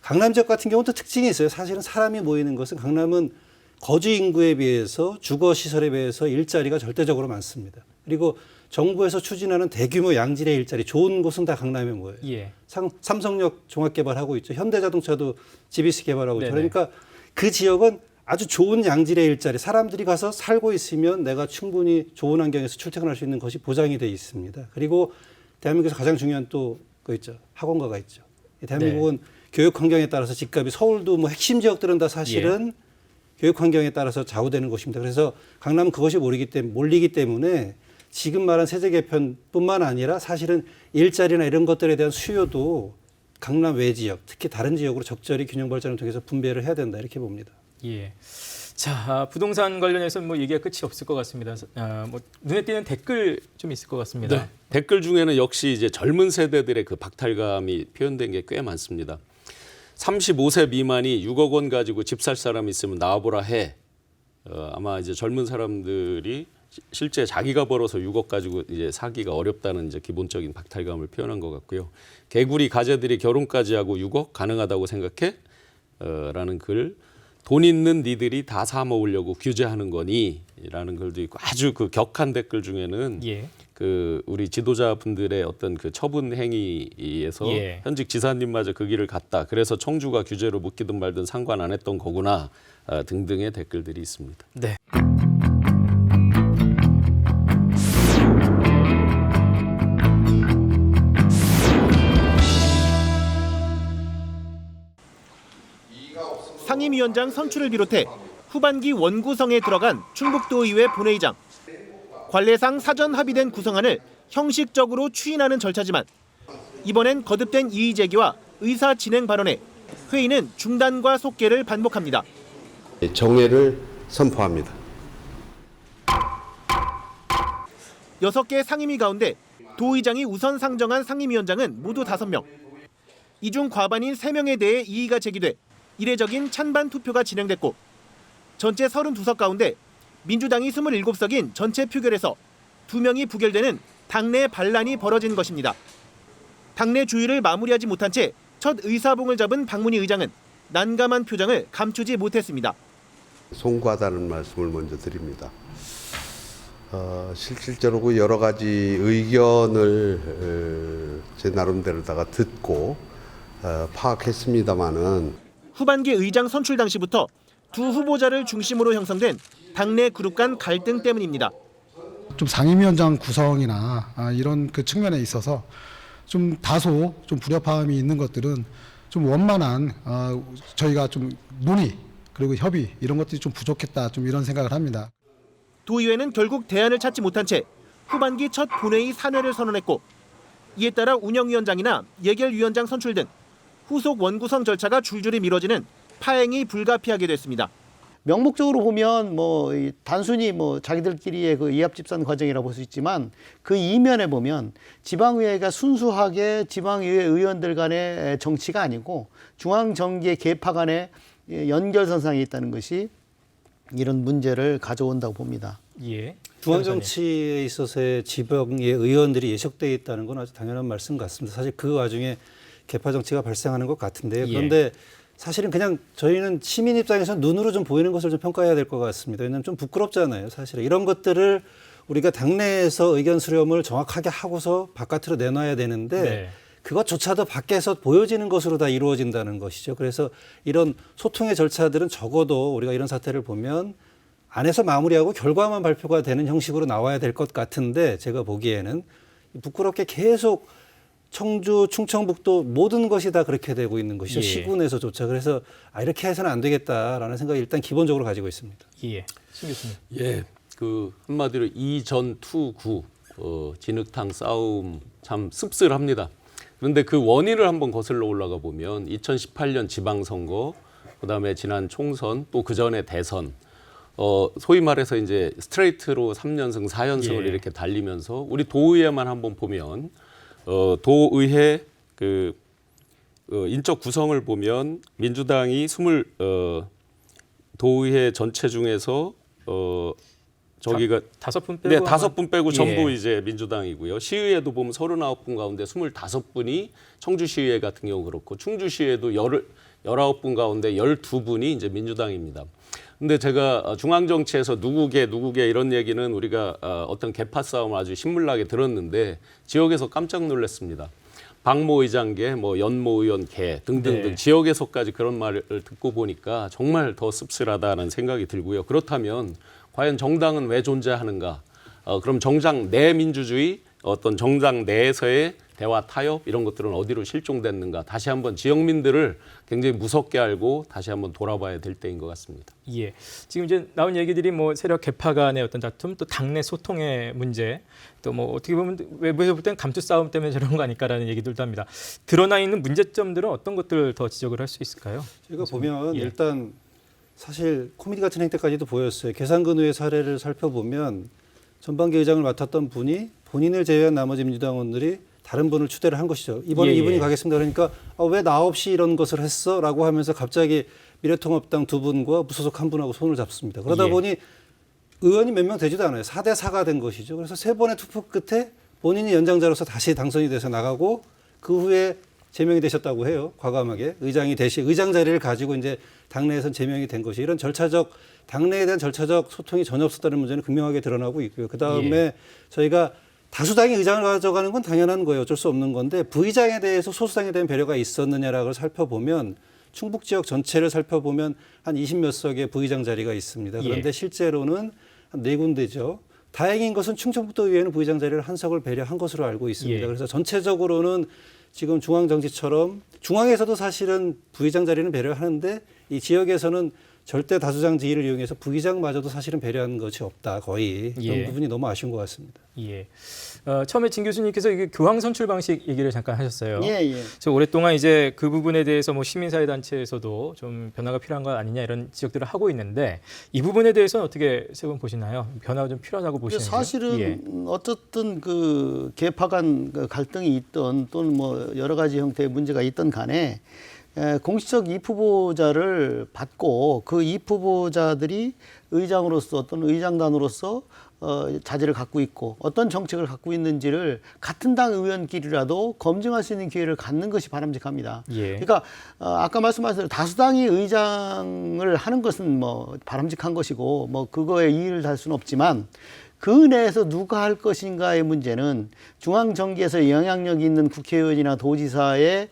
S6: 강남 지역 같은 경우는 또 특징이 있어요. 사실은 사람이 모이는 것은 강남은 거주 인구에 비해서 주거 시설에 비해서 일자리가 절대적으로 많습니다. 그리고 정부에서 추진하는 대규모 양질의 일자리 좋은 곳은 다 강남에 모여요. 삼성역 종합개발하고 있죠. 현대자동차도 GBC 개발하고 있죠. 그러니까 그 지역은 아주 좋은 양질의 일자리, 사람들이 가서 살고 있으면 내가 충분히 좋은 환경에서 출퇴근할 수 있는 것이 보장이 돼 있습니다. 그리고 대한민국에서 가장 중요한 또 그 있죠. 학원가가 있죠. 대한민국은 교육 환경에 따라서 집값이 서울도 뭐 핵심 지역들은 다 사실은 교육 환경에 따라서 좌우되는 곳입니다. 그래서 강남은 그것이 몰리기 때문에 지금 말한 세제 개편뿐만 아니라 사실은 일자리나 이런 것들에 대한 수요도 강남 외 지역, 특히 다른 지역으로 적절히 균형 발전을 통해서 분배를 해야 된다 이렇게 봅니다.
S1: 자, 부동산 관련해서 뭐 얘기가 끝이 없을 것 같습니다. 뭐 눈에 띄는 댓글 좀 있을 것 같습니다.
S3: 댓글 중에는 역시 이제 젊은 세대들의 그 박탈감이 표현된 게 꽤 많습니다. 35세 미만이 6억 원 가지고 집 살 사람 있으면 나와보라 해. 아마 이제 젊은 사람들이 실제 자기가 벌어서 6억 가지고 이제 사기가 어렵다는 이제 기본적인 박탈감을 표현한 것 같고요. 개구리 가재들이 결혼까지 하고 6억 가능하다고 생각해? 라는 글. 돈 있는 니들이 다 사 먹으려고 규제하는 거니? 라는 글도 있고 아주 그 격한 댓글 중에는 그 우리 지도자분들의 어떤 그 처분 행위에서 현직 지사님마저 그 길을 갔다. 그래서 청주가 규제로 묶이든 말든 상관 안 했던 거구나. 등등의 댓글들이 있습니다.
S1: 네.
S7: 상임위원장 선출을 비롯해 후반기 원구성에 들어간 충북도의회 본회의장. 관례상 사전 합의된 구성안을 형식적으로 추인하는 절차지만 이번엔 거듭된 이의 제기와 의사 진행 발언에 회의는 중단과 속개를 반복합니다.
S8: 정회를 선포합니다.
S7: 6개 상임위 가운데 도의장이 우선 상정한 상임위원장은 모두 5명. 이 중 과반인 3명에 대해 이의가 제기돼 이례적인 찬반 투표가 진행됐고 전체 32석 가운데 민주당이 27석인 전체 표결에서 2명이 부결되는 당내 반란이 벌어진 것입니다. 당내 주의를 마무리하지 못한 채 첫 의사봉을 잡은 박문희 의장은 난감한 표정을 감추지 못했습니다.
S8: 송구하다는 말씀을 먼저 드립니다. 실질적으로 여러 가지 의견을 제 나름대로다가 듣고 파악했습니다마는
S7: 후반기 의장 선출 당시부터 두 후보자를 중심으로 형성된 당내 그룹 간 갈등 때문입니다.
S9: 좀 상임위원장 구성이나 이런 그 측면에 있어서 좀 다소 좀 불협화음이 있는 것들은 좀 원만한 저희가 좀 논의 그리고 협의 이런 것들이 좀 부족했다 좀 이런 생각을 합니다.
S7: 도의회는 결국 대안을 찾지 못한 채 후반기 첫 본회의 산회를 선언했고 이에 따라 운영위원장이나 예결위원장 선출 등 후속 원구성 절차가 줄줄이 미뤄지는 파행이 불가피하게 됐습니다.
S2: 명목적으로 보면 뭐 단순히 뭐 자기들끼리의 그 이합집산 과정이라고 볼 수 있지만 그 이면에 보면 지방의회가 순수하게 지방의회 의원들 간의 정치가 아니고 중앙정계 계파 간의 연결선상에 있다는 것이 이런 문제를 가져온다고 봅니다.
S1: 예.
S6: 중앙정치에 있어서의 지방의 의원들이 예속되어 있다는 건 아주 당연한 말씀 같습니다. 사실 그 와중에 계파 정치가 발생하는 것 같은데요. 그런데 사실은 그냥 저희는 시민 입장에서 눈으로 좀 보이는 것을 좀 평가해야 될 것 같습니다. 왜냐하면 좀 부끄럽잖아요. 사실은 이런 것들을 우리가 당내에서 의견 수렴을 정확하게 하고서 바깥으로 내놔야 되는데 그것조차도 밖에서 보여지는 것으로 다 이루어진다는 것이죠. 그래서 이런 소통의 절차들은 적어도 우리가 이런 사태를 보면 안에서 마무리하고 결과만 발표가 되는 형식으로 나와야 될 것 같은데 제가 보기에는 부끄럽게 계속 청주, 충청북도 모든 것이 다 그렇게 되고 있는 것이죠. 시군에서조차. 그래서 이렇게 해서는 안 되겠다라는 생각이 일단 기본적으로 가지고 있습니다.
S1: 예. 신 교수님.
S3: 예, 그 한마디로 이전투구 진흙탕 싸움 참 씁쓸합니다. 그런데 그 원인을 한번 거슬러 올라가 보면 2018년 지방선거, 그다음에 지난 총선, 또 그 전에 대선, 소위 말해서 이제 스트레이트로 3연승, 4연승을 이렇게 달리면서 우리 도의회만 한번 보면 도의회 그 인적 구성을 보면 민주당이 도의회 전체 중에서 저기가
S1: 5분 빼고
S3: 네, 5분 빼고 전부 이제 민주당이고요. 시의회도 보면 39분 가운데 25분이 청주시의회 같은 경우 그렇고 충주시의회도 19분 가운데 12분이 이제 민주당입니다. 근데 제가 중앙정치에서 누구게 이런 얘기는 우리가 어떤 계파 싸움을 아주 신물나게 들었는데 지역에서 깜짝 놀랐습니다. 박모 의장계, 뭐 연모 의원계 등등등 지역에서까지 그런 말을 듣고 보니까 정말 더 씁쓸하다는 생각이 들고요. 그렇다면 과연 정당은 왜 존재하는가? 그럼 정당 내 민주주의, 어떤 정당 내에서의 대화 타협 이런 것들은 어디로 실종됐는가? 다시 한번 지역민들을 굉장히 무섭게 알고 다시 한번 돌아봐야 될 때인 것 같습니다.
S1: 예. 지금 이제 나온 얘기들이 뭐 세력 계파 간의 어떤 다툼, 또 당내 소통의 문제, 또 뭐 어떻게 보면 외부에서 볼 땐 감투 싸움 때문에 저런 거 아닐까라는 얘기들도 합니다. 드러나 있는 문제점들은 어떤 것들을 더 지적을 할 수 있을까요?
S6: 제가 보면 일단 사실 코미디 같은 행태까지도 보였어요. 계산근우의 사례를 살펴보면 전반기 의장을 맡았던 분이 본인을 제외한 나머지 민주당원들이 다른 분을 추대를 한 것이죠. 이번에 이분이 가겠습니다. 그러니까 왜 나 없이 이런 것을 했어? 라고 하면서 갑자기 미래통합당 2분과 무소속 1분하고 손을 잡습니다. 그러다 보니 의원이 몇 명 되지도 않아요. 4대 4가 된 것이죠. 그래서 3번의 투표 끝에 본인이 연장자로서 다시 당선이 돼서 나가고 그 후에 제명이 되셨다고 해요. 과감하게. 의장 자리를 가지고 이제 당내에선 제명이 된 것이 이런 당내에 대한 절차적 소통이 전혀 없었다는 문제는 극명하게 드러나고 있고요. 그다음에 저희가 다수당이 의장을 가져가는 건 당연한 거예요. 어쩔 수 없는 건데 부의장에 대해서 소수당에 대한 배려가 있었느냐라고 살펴보면 충북 지역 전체를 살펴보면 한 20몇 석의 부의장 자리가 있습니다. 그런데 실제로는 한 4군데죠. 다행인 것은 충청북도 의회는 부의장 자리를 한 석을 배려한 것으로 알고 있습니다. 그래서 전체적으로는 지금 중앙정치처럼 중앙에서도 사실은 부의장 자리는 배려하는데 이 지역에서는 절대 다수당 지위를 이용해서 부의장마저도 사실은 배려한 것이 없다. 거의 그런 부분이 너무 아쉬운 것 같습니다.
S1: 예. 처음에 진 교수님께서 이게 교황 선출 방식 얘기를 잠깐 하셨어요.
S2: 예.
S1: 저 오랫동안 이제 그 부분에 대해서 뭐 시민사회 단체에서도 좀 변화가 필요한 것 아니냐 이런 지적들을 하고 있는데 이 부분에 대해서는 어떻게 세 분 보시나요? 변화가 좀 필요하다고 보시는지요?
S2: 사실은 어쨌든 그 계파 간 갈등이 있던 또는 뭐 여러 가지 형태의 문제가 있던 간에 공식적 입후보자를 받고 그 입후보자들이 의장으로서 또는 의장단으로서 자질을 갖고 있고 어떤 정책을 갖고 있는지를 같은 당 의원끼리라도 검증할 수 있는 기회를 갖는 것이 바람직합니다. 그러니까 아까 말씀하신 대로 다수당이 의장을 하는 것은 뭐 바람직한 것이고 뭐 그거에 이의를 달 수는 없지만 그 내에서 누가 할 것인가의 문제는 중앙정계에서 영향력이 있는 국회의원이나 도지사의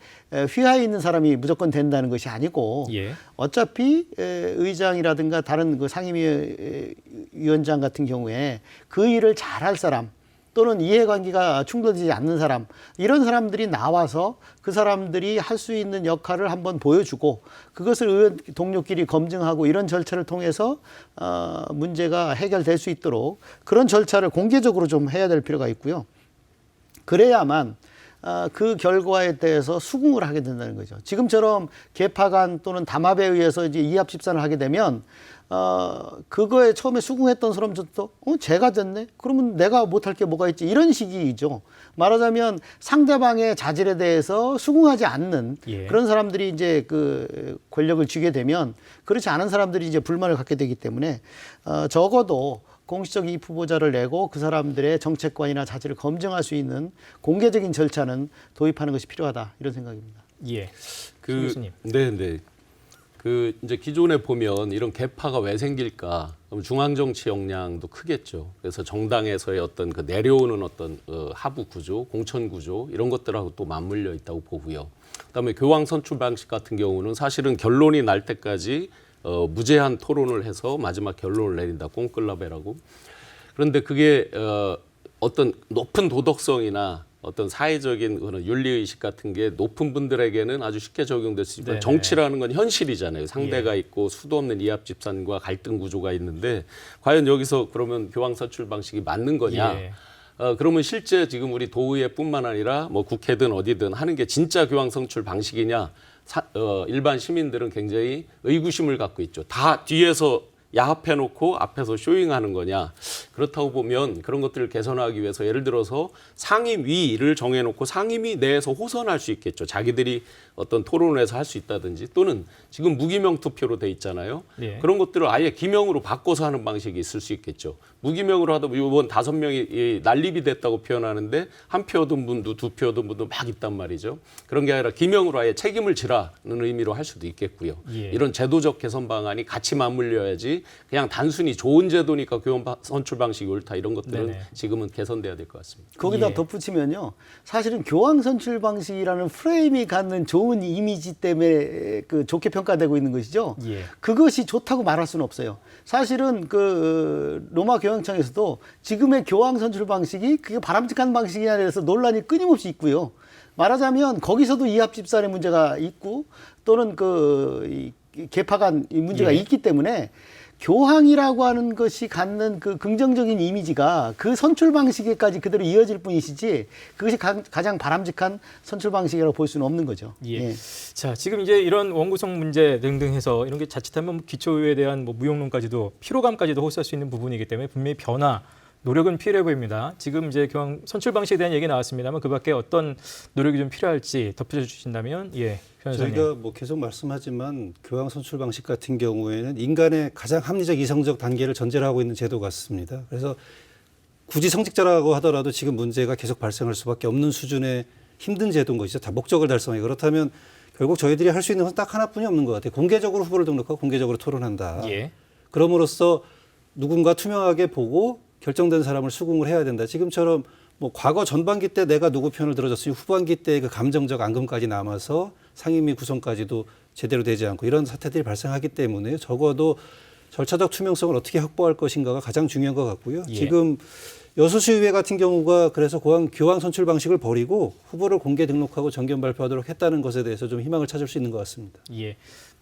S2: 휘하에 있는 사람이 무조건 된다는 것이 아니고
S1: 예.
S2: 어차피 의장이라든가 다른 그 상임위원장 같은 경우에 그 일을 잘할 사람 또는 이해관계가 충돌되지 않는 사람 이런 사람들이 나와서 그 사람들이 할 수 있는 역할을 한번 보여주고 그것을 의원 동료끼리 검증하고 이런 절차를 통해서 문제가 해결될 수 있도록 그런 절차를 공개적으로 좀 해야 될 필요가 있고요. 그래야만 그 결과에 대해서 수긍을 하게 된다는 거죠. 지금처럼 개파간 또는 담합에 의해서 이제 이합 집산을 하게 되면 그거에 처음에 수긍했던 사람들도 제가 됐네? 그러면 내가 못할 게 뭐가 있지? 이런 식이죠. 말하자면 상대방의 자질에 대해서 수긍하지 않는
S1: 예.
S2: 그런 사람들이 이제 그 권력을 쥐게 되면 그렇지 않은 사람들이 이제 불만을 갖게 되기 때문에 적어도 공식적 이입 후보자를 내고 그 사람들의 정책관이나 자질을 검증할 수 있는 공개적인 절차는 도입하는 것이 필요하다 이런 생각입니다.
S1: 예. 신 교수님.
S3: 네. 그 이제 기존에 보면 이런 개파가 왜 생길까? 그럼 중앙 정치 역량도 크겠죠. 그래서 정당에서의 어떤 그 내려오는 어떤 하부 구조, 공천 구조 이런 것들하고 또 맞물려 있다고 보고요. 그다음에 교황 선출 방식 같은 경우는 사실은 결론이 날 때까지 무제한 토론을 해서 마지막 결론을 내린다. 꽁클라베라고. 그런데 그게 어떤 높은 도덕성이나 어떤 사회적인 그런 윤리의식 같은 게 높은 분들에게는 아주 쉽게 적용될 수 있지만
S1: 네네.
S3: 정치라는 건 현실이잖아요. 상대가 있고 수도 없는 이합 집산과 갈등 구조가 있는데 과연 여기서 그러면 교황 선출 방식이 맞는 거냐.
S1: 예.
S3: 그러면 실제 지금 우리 도의회뿐만 아니라 뭐 국회든 어디든 하는 게 진짜 교황 선출 방식이냐. 일반 시민들은 굉장히 의구심을 갖고 있죠. 다 뒤에서 야합해놓고 앞에서 쇼잉하는 거냐. 그렇다고 보면 그런 것들을 개선하기 위해서 예를 들어서 상임위를 정해놓고 상임위 내에서 호선할 수 있겠죠. 자기들이 어떤 토론에서 할 수 있다든지 또는 지금 무기명 투표로 돼 있잖아요.
S1: 예.
S3: 그런 것들을 아예 기명으로 바꿔서 하는 방식이 있을 수 있겠죠. 무기명으로 하다 보면 이번 5명이 난립이 됐다고 표현하는데 한 표 얻은 분도 2표 얻은 분도 막 있단 말이죠. 그런 게 아니라 기명으로 아예 책임을 지라는 의미로 할 수도 있겠고요.
S1: 예.
S3: 이런 제도적 개선 방안이 같이 맞물려야지 그냥 단순히 좋은 제도니까 교원 선출 방식이 옳다 이런 것들은
S1: 네네.
S3: 지금은 개선돼야 될 것 같습니다.
S2: 거기다
S1: 예.
S2: 덧붙이면요. 사실은 교황 선출 방식이라는 프레임이 갖는 좋은 이미지 때문에 그 좋게 평가되고 있는 것이죠.
S1: 예.
S2: 그것이 좋다고 말할 수는 없어요. 사실은 그 로마 교황청에서도 지금의 교황 선출 방식이 그게 바람직한 방식이냐 해서 논란이 끊임없이 있고요. 말하자면 거기서도 이합 집산의 문제가 있고 또는 그 개파 간 문제가
S1: 예.
S2: 있기 때문에 교황이라고 하는 것이 갖는 그 긍정적인 이미지가 그 선출 방식에까지 그대로 이어질 뿐이시지 그것이 가장 바람직한 선출 방식이라고 볼 수는 없는 거죠.
S1: 예. 자, 지금 이제 이런 원구성 문제 등등 해서 이런 게 자칫하면 기초의회에 대한 뭐 무용론까지도 피로감까지도 호소할 수 있는 부분이기 때문에 분명히 변화 노력은 필요해 보입니다. 지금 이제 교황 선출 방식에 대한 얘기 나왔습니다만 그밖에 어떤 노력이 좀 필요할지 덧붙여 주신다면 예, 변호사님.
S6: 저희가 뭐 계속 말씀하지만 교황 선출 방식 같은 경우에는 인간의 가장 합리적 이성적 단계를 전제로 하고 있는 제도 같습니다. 그래서 굳이 성직자라고 하더라도 지금 문제가 계속 발생할 수밖에 없는 수준의 힘든 제도인 것이죠. 다 목적을 달성해. 그렇다면 결국 저희들이 할 수 있는 건 딱 하나뿐이 없는 것 같아요. 공개적으로 후보를 등록하고 공개적으로 토론한다.
S1: 예.
S6: 그럼으로써 누군가 투명하게 보고 결정된 사람을 수긍을 해야 된다. 지금처럼 뭐 과거 전반기 때 내가 누구 편을 들어줬으니 후반기 때 그 감정적 앙금까지 남아서 상임위 구성까지도 제대로 되지 않고 이런 사태들이 발생하기 때문에 적어도 절차적 투명성을 어떻게 확보할 것인가가 가장 중요한 것 같고요.
S1: 예.
S6: 지금 여수시의회 같은 경우가 그래서 교황 선출 방식을 버리고 후보를 공개 등록하고 정견 발표하도록 했다는 것에 대해서 좀 희망을 찾을 수 있는 것 같습니다.
S1: 예.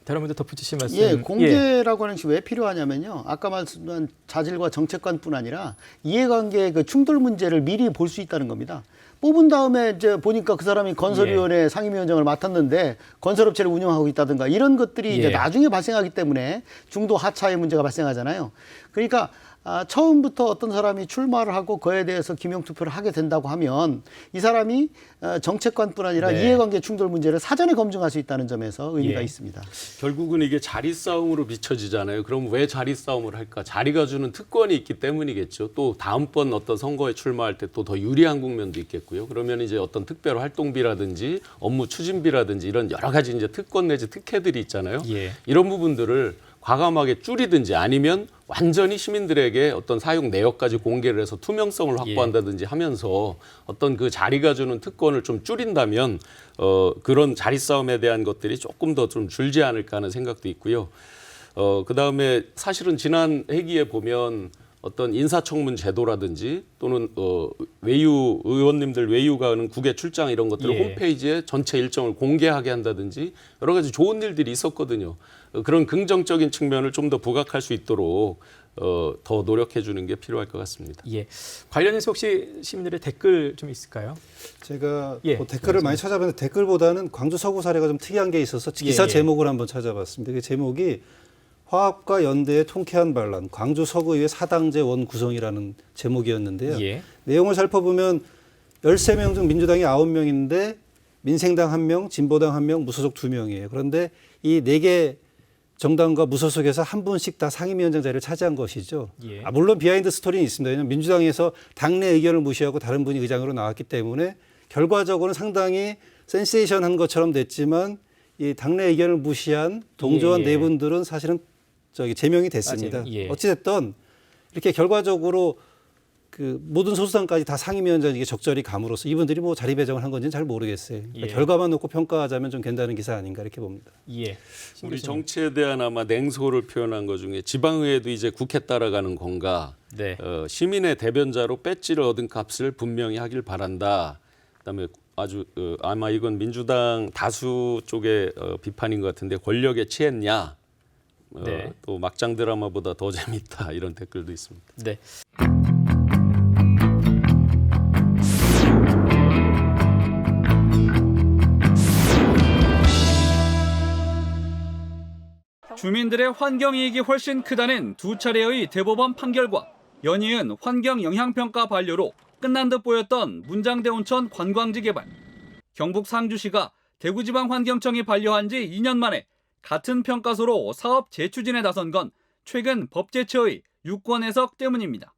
S1: 다른 분들 덧붙이신 말씀.
S2: 예, 공개라고 하는 것이 왜 필요하냐면요. 아까 말씀한 자질과 정책관뿐 아니라 이해관계의 그 충돌 문제를 미리 볼 수 있다는 겁니다. 뽑은 다음에 이제 보니까 그 사람이 건설위원회 상임위원장을 맡았는데 건설업체를 운영하고 있다든가 이런 것들이 이제
S1: 예.
S2: 나중에 발생하기 때문에 중도 하차의 문제가 발생하잖아요. 그러니까 처음부터 어떤 사람이 출마를 하고 그에 대해서 기명투표를 하게 된다고 하면 이 사람이 정책관뿐 아니라
S1: 네.
S2: 이해관계 충돌 문제를 사전에 검증할 수 있다는 점에서 의미가
S1: 예.
S2: 있습니다.
S3: 결국은 이게 자리 싸움으로 비춰지잖아요. 그럼 왜 자리 싸움을 할까? 자리가 주는 특권이 있기 때문이겠죠. 또 다음번 어떤 선거에 출마할 때 또 더 유리한 국면도 있겠고요. 그러면 이제 어떤 특별 활동비라든지 업무 추진비라든지 이런 여러 가지 이제 특권 내지 특혜들이 있잖아요.
S1: 예.
S3: 이런 부분들을 과감하게 줄이든지 아니면 완전히 시민들에게 어떤 사용 내역까지 공개를 해서 투명성을 확보한다든지 하면서 어떤 그 자리가 주는 특권을 좀 줄인다면 그런 자리 싸움에 대한 것들이 조금 더 좀 줄지 않을까 하는 생각도 있고요. 그다음에 사실은 지난 회기에 보면 어떤 인사청문 제도라든지 또는 외유 의원님들 외유가 하는 국외 출장 이런 것들을
S1: 예.
S3: 홈페이지에 전체 일정을 공개하게 한다든지 여러 가지 좋은 일들이 있었거든요. 그런 긍정적인 측면을 좀 더 부각할 수 있도록 더 노력해 주는 게 필요할 것 같습니다.
S1: 예. 관련해서 혹시 시민들의 댓글 좀 있을까요?
S6: 제가
S1: 예,
S6: 뭐 댓글을 많이 찾아봤는데 댓글보다는 광주 서구 사례가 좀 특이한 게 있어서 기사
S1: 예.
S6: 제목을 한번 찾아봤습니다. 그 제목이 화합과 연대의 통쾌한 반란, 광주 서구의회 사당제 원구성이라는 제목이었는데요.
S1: 예.
S6: 내용을 살펴보면 13명 중 민주당이 9명인데 민생당 1명, 진보당 1명, 무소속 2명이에요. 그런데 이 4개 정당과 무소속에서 한 분씩 다 상임위원장 자리를 차지한 것이죠.
S1: 예.
S6: 물론 비하인드 스토리는 있습니다. 왜냐하면 민주당에서 당내 의견을 무시하고 다른 분이 의장으로 나왔기 때문에 결과적으로는 상당히 센세이션한 것처럼 됐지만 이 당내 의견을 무시한 동조한
S1: 예.
S6: 네 분들은 사실은 제명이 됐습니다.
S1: 예.
S6: 어찌됐든 이렇게 결과적으로 그 모든 소수당까지 다 상임위원장에게 적절히 감으로써 이분들이 뭐 자리 배정을 한 건지는 잘 모르겠어요. 그러니까
S1: 예.
S6: 결과만 놓고 평가하자면 좀 괜찮은 기사 아닌가 이렇게 봅니다.
S1: 예.
S3: 우리 정치에 대한 아마 냉소를 표현한 것 중에 지방의회도 이제 국회 따라가는 건가
S1: 네.
S3: 시민의 대변자로 배지를 얻은 값을 분명히 하길 바란다. 그다음에 아주 아마 이건 민주당 다수 쪽의 비판인 것 같은데 권력에 취했냐
S1: 네.
S3: 또 막장 드라마보다 더 재밌다 이런 댓글도 있습니다.
S1: 네.
S10: 주민들의 환경 이익이 훨씬 크다는 두 차례의 대법원 판결과 연이은 환경 영향평가 반려로 끝난 듯 보였던 문장대 온천 관광지 개발. 경북 상주시가 대구지방환경청이 반려한 지 2년 만에 같은 평가소로 사업 재추진에 나선 건 최근 법제처의 유권 해석 때문입니다.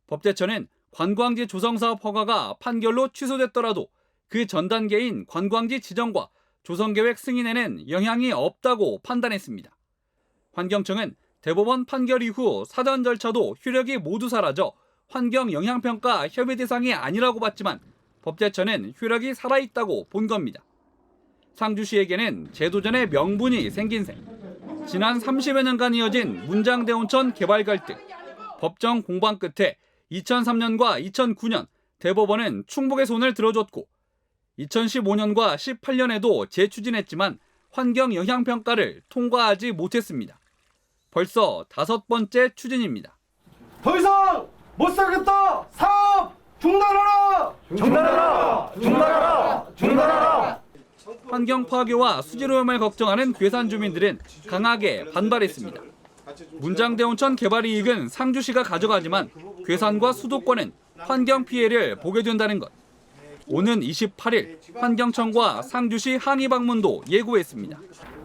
S10: 법제처는 관광지 조성사업 허가가 판결로 취소됐더라도 그 전 단계인 관광지 지정과 조성계획 승인에는 영향이 없다고 판단했습니다. 환경청은 대법원 판결 이후 사전 절차도 효력이 모두 사라져 환경 영향평가 협의 대상이 아니라고 봤지만 법제처는 효력이 살아있다고 본 겁니다. 상주시에게는 제도전의 명분이 생긴 셈. 지난 30여 년간 이어진 문장대 온천 개발 갈등. 법정 공방 끝에 2003년과 2009년 대법원은 충북의 손을 들어줬고 2015년과 18년에도 재추진했지만 환경 영향평가를 통과하지 못했습니다. 벌써 5번째 추진입니다.
S11: 더 이상 못 살겠다. 사업 중단하라. 중단하라. 중단하라. 중단하라.
S10: 환경 파괴와 수질 오염을 걱정하는 괴산 주민들은 강하게 반발했습니다. 문장대 온천 개발 이익은 상주시가 가져가지만 괴산과 수도권은 환경 피해를 보게 된다는 것. 오는 28일 환경청과 상주시 항의 방문도 예고했습니다.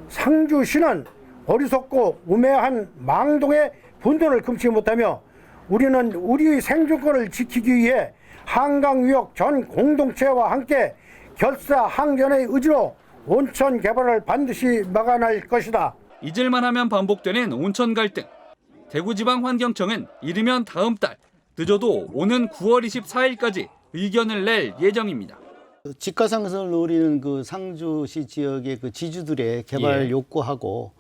S12: 상주시는 어리석고 우매한 망동의 분돈을 금치 못하며 우리는 우리의 생존권을 지키기 위해 한강유역 전 공동체와 함께 결사항전의 의지로 온천 개발을 반드시 막아낼 것이다.
S10: 잊을만 하면 반복되는 온천 갈등. 대구지방환경청은 이르면 다음 달, 늦어도 오는 9월 24일까지 의견을 낼 예정입니다.
S2: 집가 상승을 노리는 그 상주시 지역의 그 지주들의 개발
S1: 예.
S2: 욕구하고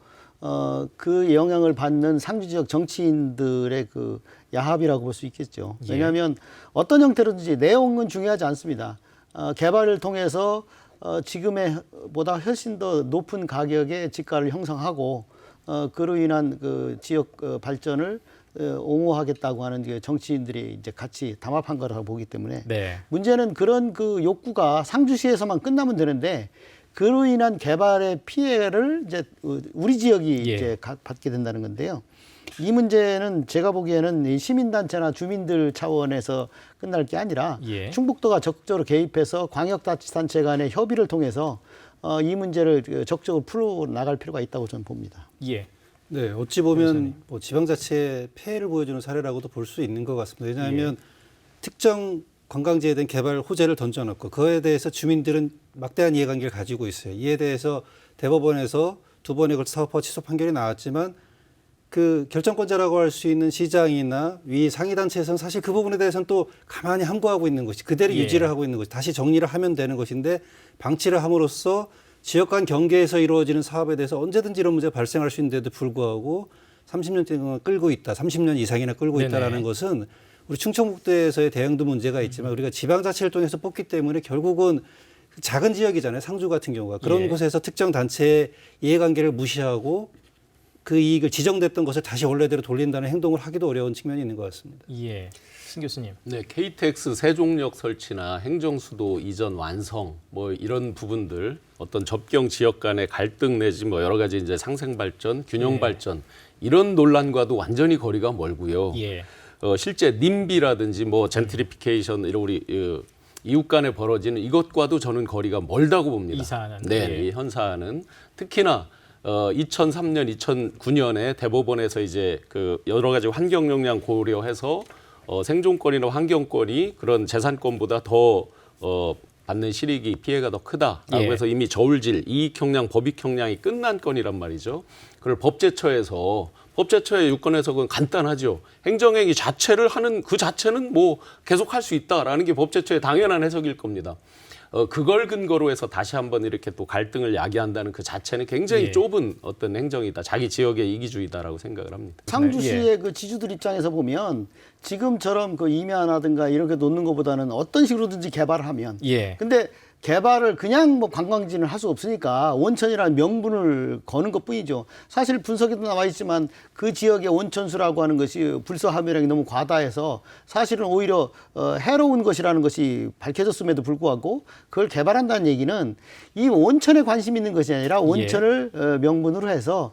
S2: 그 영향을 받는 상주 지역 정치인들의 그 야합이라고 볼 수 있겠죠.
S1: 예.
S2: 왜냐하면 어떤 형태로든지 내용은 중요하지 않습니다. 개발을 통해서 지금의 보다 훨씬 더 높은 가격의 집가를 형성하고 그로 인한 그 지역 발전을 옹호하겠다고 하는 그 정치인들이 이제 같이 담합한 거라고 보기 때문에
S1: 네.
S2: 문제는 그런 그 욕구가 상주시에서만 끝나면 되는데 그로 인한 개발의 피해를 이제 우리 지역이
S1: 예.
S2: 이제 받게 된다는 건데요. 이 문제는 제가 보기에는 이 시민단체나 주민들 차원에서 끝날 게 아니라
S1: 예.
S2: 충북도가 적극적으로 개입해서 광역자치단체 간의 협의를 통해서 이 문제를 적극적으로 풀어 나갈 필요가 있다고 저는 봅니다.
S1: 예.
S6: 네, 어찌 보면 뭐 지방자치의 폐해를 보여주는 사례라고도 볼 수 있는 것 같습니다. 왜냐하면 특정 관광지에 대한 개발 호재를 던져놓고 그에 대해서 주민들은 막대한 이해관계를 가지고 있어요. 이에 대해서 대법원에서 2번에 걸쳐 사업화 취소 판결이 나왔지만 그 결정권자라고 할 수 있는 시장이나 위 상위단체에서는 사실 그 부분에 대해서는 또 가만히 함구하고 있는 것이 그대로
S1: 예.
S6: 유지를 하고 있는 것이 다시 정리를 하면 되는 것인데 방치를 함으로써 지역 간 경계에서 이루어지는 사업에 대해서 언제든지 이런 문제가 발생할 수 있는데도 불구하고 30년 동안 끌고 있다, 30년 이상이나 끌고 있다라는 것은 우리 충청북도에서의 대형도 문제가 있지만 우리가 지방자치를 통해서 뽑기 때문에 결국은 작은 지역이잖아요. 상주 같은 경우가. 그런
S1: 예.
S6: 곳에서 특정 단체의 이해관계를 무시하고 그 이익을 지정됐던 것을 다시 원래대로 돌린다는 행동을 하기도 어려운 측면이 있는 것 같습니다.
S1: 예. 신 교수님.
S3: 네, KTX 세종역 설치나 행정수도 이전 완성 뭐 이런 부분들 어떤 접경 지역 간의 갈등 내지 뭐 여러 가지 이제 상생 발전, 균형 발전 이런 논란과도 완전히 거리가 멀고요.
S1: 예.
S3: 실제 님비라든지 뭐 젠트리피케이션 이런 우리 이웃 간에 벌어지는 이것과도 저는 거리가 멀다고 봅니다.
S1: 이 사안은.
S3: 네,
S1: 예.
S3: 이 현 사안은 특히나 2003년, 2009년에 대법원에서 이제 그 여러 가지 환경 영향 고려해서 생존권이나 환경권이 그런 재산권보다 더 받는 실익이 피해가 더 크다라고
S1: 예.
S3: 해서 이미 저울질, 이익 형량, 법익 형량이 끝난 건이란 말이죠. 그걸 법제처의 유권 해석은 간단하죠. 행정행위 자체를 하는 그 자체는 뭐 계속 할 수 있다라는 게 법제처의 당연한 해석일 겁니다. 그걸 근거로 해서 다시 한번 이렇게 또 갈등을 야기한다는 그 자체는 굉장히
S1: 예.
S3: 좁은 어떤 행정이다. 자기 지역의 이기주의다라고 생각을 합니다.
S2: 상주시의 그 지주들 입장에서 보면 지금처럼 그 임야라든가 이렇게 놓는 것보다는 어떤 식으로든지 개발을 하면
S1: 예.
S2: 근데 개발을 그냥 뭐 관광지는 할 수 없으니까 온천이라는 명분을 거는 것뿐이죠. 사실 분석에도 나와 있지만 그 지역의 온천수라고 하는 것이 불소 함유량이 너무 과다해서 사실은 오히려 해로운 것이라는 것이 밝혀졌음에도 불구하고 그걸 개발한다는 얘기는 이 온천에 관심 있는 것이 아니라 온천을 명분으로 해서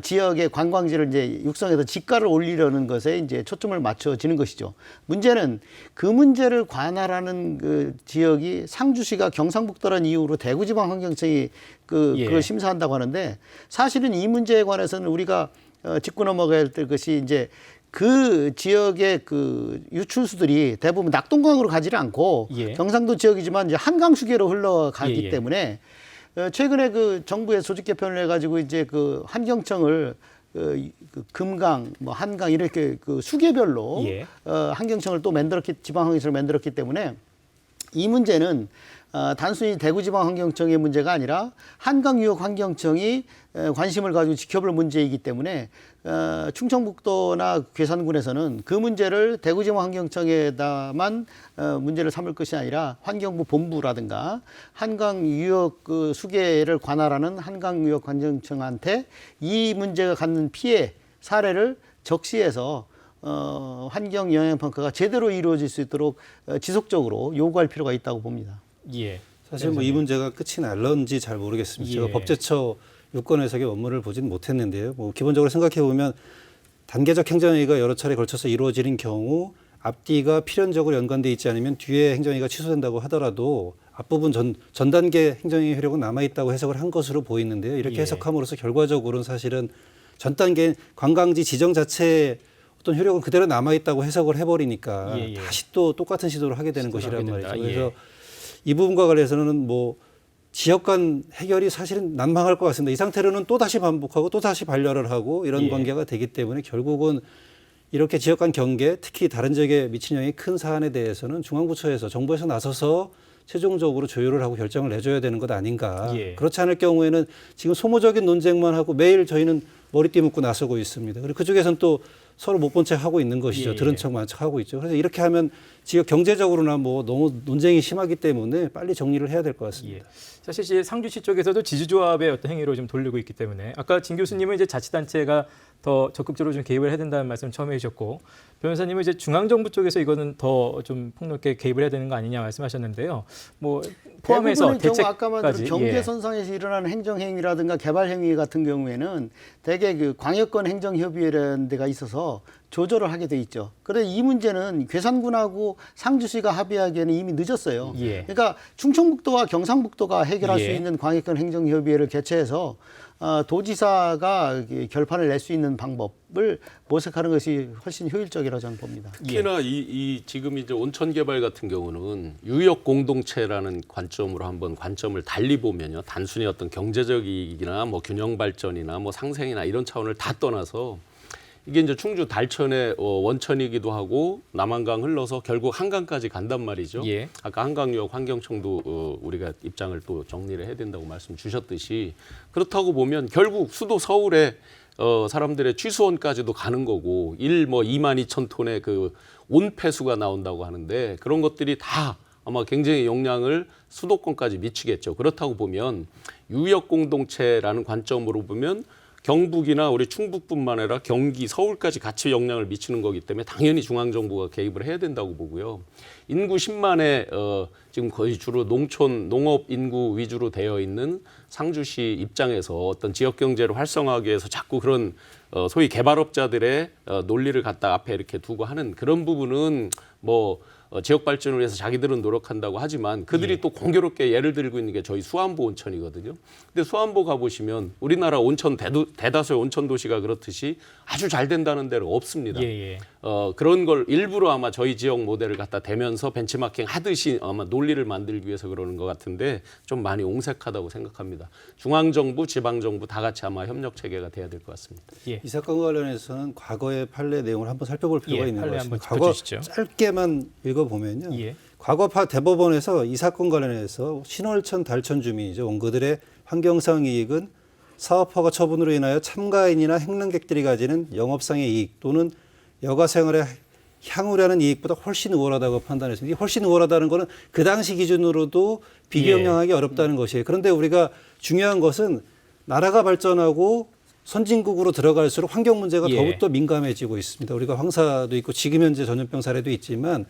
S2: 지역의 관광지를 이제 육성해서 지가를 올리려는 것에 이제 초점을 맞춰지는 것이죠. 문제는 그 문제를 관할하는 그 지역이 상주시가 경상북도라는 이유로 대구지방환경청이 그걸 심사한다고 하는데 사실은 이 문제에 관해서는 우리가 짚고 넘어가야 될 것이 이제 그 지역의 그 유출수들이 대부분 낙동강으로 가지를 않고 경상도 지역이지만 이제 한강수계로 흘러가기 때문에 최근에 그 정부의 조직 개편을 해가지고 이제 그 환경청을 그 금강, 뭐 한강 이렇게 그 수계별로 환경청을 또 지방환경청을 만들었기 때문에 이 문제는 단순히 대구지방환경청의 문제가 아니라 한강유역환경청이 관심을 가지고 지켜볼 문제이기 때문에 충청북도나 괴산군에서는 그 문제를 대구지방환경청에다만 문제를 삼을 것이 아니라 환경부 본부라든가 한강유역 그 수계를 관할하는 한강유역환경청한테 이 문제가 갖는 피해 사례를 적시해서 환경 영향 평가가 제대로 이루어질 수 있도록 지속적으로 요구할 필요가 있다고 봅니다.
S1: 예.
S6: 사실 뭐 이 문제가 끝이 날런지 잘 모르겠습니다. 제가 법제처 유권 해석의 원문을 보진 못했는데요. 뭐 기본적으로 생각해 보면 단계적 행정행위가 여러 차례 걸쳐서 이루어지는 경우 앞뒤가 필연적으로 연관돼 있지 않으면 뒤에 행정행위가 취소된다고 하더라도 앞부분 전 단계 행정행위 효력은 남아 있다고 해석을 한 것으로 보이는데요. 이렇게 해석함으로써 결과적으로는 사실은 전 단계 관광지 지정 자체의 어떤 효력은 그대로 남아 있다고 해석을 해버리니까 다시 또 똑같은 시도를 하게 되는 것이란 말이죠. 그래서 이 부분과 관련해서는 뭐 지역 간 해결이 사실은 난망할 것 같습니다. 이 상태로는 또 다시 반복하고 또 다시 반려를 하고 이런 관계가 되기 때문에 결국은 이렇게 지역 간 경계, 특히 다른 지역에 미치는 영향이 큰 사안에 대해서는 중앙부처에서 정부에서 나서서 최종적으로 조율을 하고 결정을 내줘야 되는 것 아닌가. 그렇지 않을 경우에는 지금 소모적인 논쟁만 하고 매일 저희는 머리띠 묶고 나서고 있습니다. 그리고 그쪽에서는 또 서로 못 본 척 하고 있는 것이죠. 들은 척 만 척 하고 있죠. 그래서 이렇게 하면 지역 경제적으로나 뭐 너무 논쟁이 심하기 때문에 빨리 정리를 해야 될 것 같습니다.
S1: 사실 이제 상주시 쪽에서도 지주조합의 어떤 행위로 좀 돌리고 있기 때문에 아까 진 교수님은 이제 자치단체가 더 적극적으로 좀 개입을 해야 된다는 말씀 처음에 해주셨고 변호사님은 이제 중앙정부 쪽에서 이거는 더 좀 폭넓게 개입을 해야 되는 거 아니냐 말씀하셨는데요. 뭐 포함해서
S2: 대부분의 경우 아까 말한
S1: 대책까지
S2: 경계선상에서 일어나는 행정행위라든가 개발행위 같은 경우에는 대개 그 광역권 행정협의회라는 데가 있어서 조절을 하게 돼 있죠. 그런데 이 문제는 괴산군하고 상주시가 합의하기에는 이미 늦었어요. 그러니까 충청북도와 경상북도가 해결할 수 있는 광역권 행정협의회를 개최해서 도지사가 결판을 낼 수 있는 방법을 모색하는 것이 훨씬 효율적이라고 저는 봅니다.
S3: 특히나 이 지금 이제 온천 개발 같은 경우는 유역 공동체라는 관점으로 한번 관점을 달리 보면요. 단순히 어떤 경제적 이익이나 뭐 균형 발전이나 뭐 상생이나 이런 차원을 다 떠나서 이게 이제 충주 달천의 원천이기도 하고 남한강 흘러서 결국 한강까지 간단 말이죠.
S1: 예.
S3: 아까 한강유역 환경청도 우리가 입장을 또 정리를 해야 된다고 말씀 주셨듯이 그렇다고 보면 결국 수도 서울에 사람들의 취수원까지도 가는 거고 22,000톤의 그 온폐수가 나온다고 하는데 그런 것들이 다 아마 굉장히 영향을 수도권까지 미치겠죠. 그렇다고 보면 유역 공동체라는 관점으로 보면 경북이나 우리 충북뿐만 아니라 경기, 서울까지 같이 영향을 미치는 거기 때문에 당연히 중앙정부가 개입을 해야 된다고 보고요. 인구 10만의 지금 거의 주로 농업 인구 위주로 되어 있는 상주시 입장에서 어떤 지역 경제를 활성화하기 위해서 자꾸 그런 소위 개발업자들의 논리를 갖다 앞에 이렇게 두고 하는 그런 부분은 뭐 지역 발전을 위해서 자기들은 노력한다고 하지만 그들이 또 공교롭게 예를 들고 있는 게 저희 수안보 온천이거든요. 근데 수안보 가보시면 우리나라 온천 대다수의 온천 도시가 그렇듯이 아주 잘 된다는 데는 없습니다. 그런 걸 일부러 아마 저희 지역 모델을 갖다 대면서 벤치마킹 하듯이 아마 논리를 만들기 위해서 그러는 것 같은데 좀 많이 옹색하다고 생각합니다. 중앙정부, 지방정부 다 같이 아마 협력 체계가 돼야 될 것 같습니다.
S6: 이 사건과 관련해서는 과거의 판례 내용을 한번 살펴볼 필요가 있는 것
S1: 판례
S6: 같습니다.
S1: 한번
S6: 과거
S1: 짚어주시죠.
S6: 짧게만 읽어보면요. 과거 대법원에서 이 사건 관련해서 신월천 달천 주민이죠. 원고들의 환경상 이익은 사업허가 처분으로 인하여 참가인이나 행릉객들이 가지는 영업상의 이익 또는 여가 생활에 향후라는 이익보다 훨씬 우월하다고 판단했습니다. 훨씬 우월하다는 것은 그 당시 기준으로도 비교영향하기 어렵다는 것이에요. 그런데 우리가 중요한 것은 나라가 발전하고 선진국으로 들어갈수록 환경 문제가 더욱더 민감해지고 있습니다. 우리가 황사도 있고 지금 현재 전염병 사례도 있지만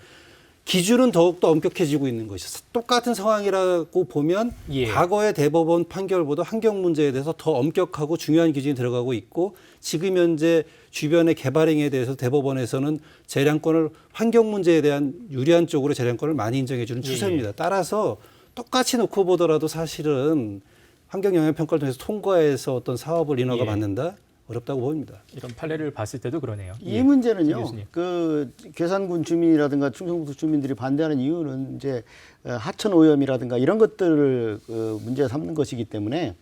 S6: 기준은 더욱더 엄격해지고 있는 것이 똑같은 상황이라고 보면 과거의 대법원 판결보다 환경 문제에 대해서 더 엄격하고 중요한 기준이 들어가고 있고 지금 현재 주변의 개발행위에 대해서 대법원에서는 재량권을 환경 문제에 대한 유리한 쪽으로 재량권을 많이 인정해 주는 추세입니다. 따라서 똑같이 놓고 보더라도 사실은 환경영향평가를 통해서 통과해서 어떤 사업을 인허가 받는다? 어렵다고 보입니다.
S1: 이런 판례를 봤을 때도 그러네요.
S2: 이 문제는요. 그 괴산군 주민이라든가 충청북도 주민들이 반대하는 이유는 이제 하천 오염이라든가 이런 것들을 문제 삼는 것이기 때문에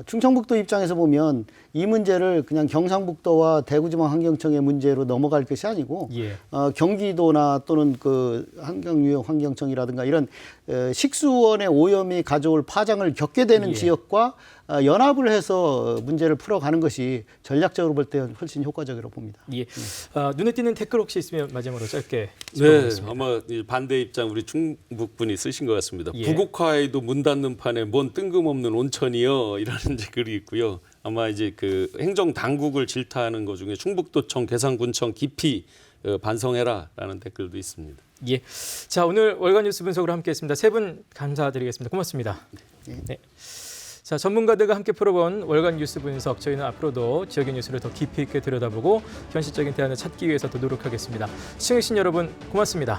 S2: 충청북도 입장에서 보면 이 문제를 그냥 경상북도와 대구지방환경청의 문제로 넘어갈 것이 아니고 경기도나 또는 그 환경유역 환경청이라든가 이런 식수원의 오염이 가져올 파장을 겪게 되는 지역과 연합을 해서 문제를 풀어가는 것이 전략적으로 볼 때 훨씬 효과적이라고 봅니다.
S1: 눈에 띄는 댓글 혹시 있으면 마지막으로 짧게
S3: 네,
S1: 짚어보겠습니다.
S3: 아마 반대 입장 우리 충북분이 쓰신 것 같습니다. 부곡화에도 문 닫는 판에 뭔 뜬금없는 온천이요 이라는 글이 있고요. 아마 이제 그 행정 당국을 질타하는 것 중에 충북도청, 괴산군청 깊이 반성해라라는 댓글도 있습니다.
S1: 자, 오늘 월간 뉴스 분석으로 함께했습니다. 세 분 감사드리겠습니다. 고맙습니다. 네. 자, 전문가들과 함께 풀어본 월간 뉴스 분석, 저희는 앞으로도 지역의 뉴스를 더 깊이 있게 들여다보고 현실적인 대안을 찾기 위해서 더 노력하겠습니다. 시청해주신 여러분 고맙습니다.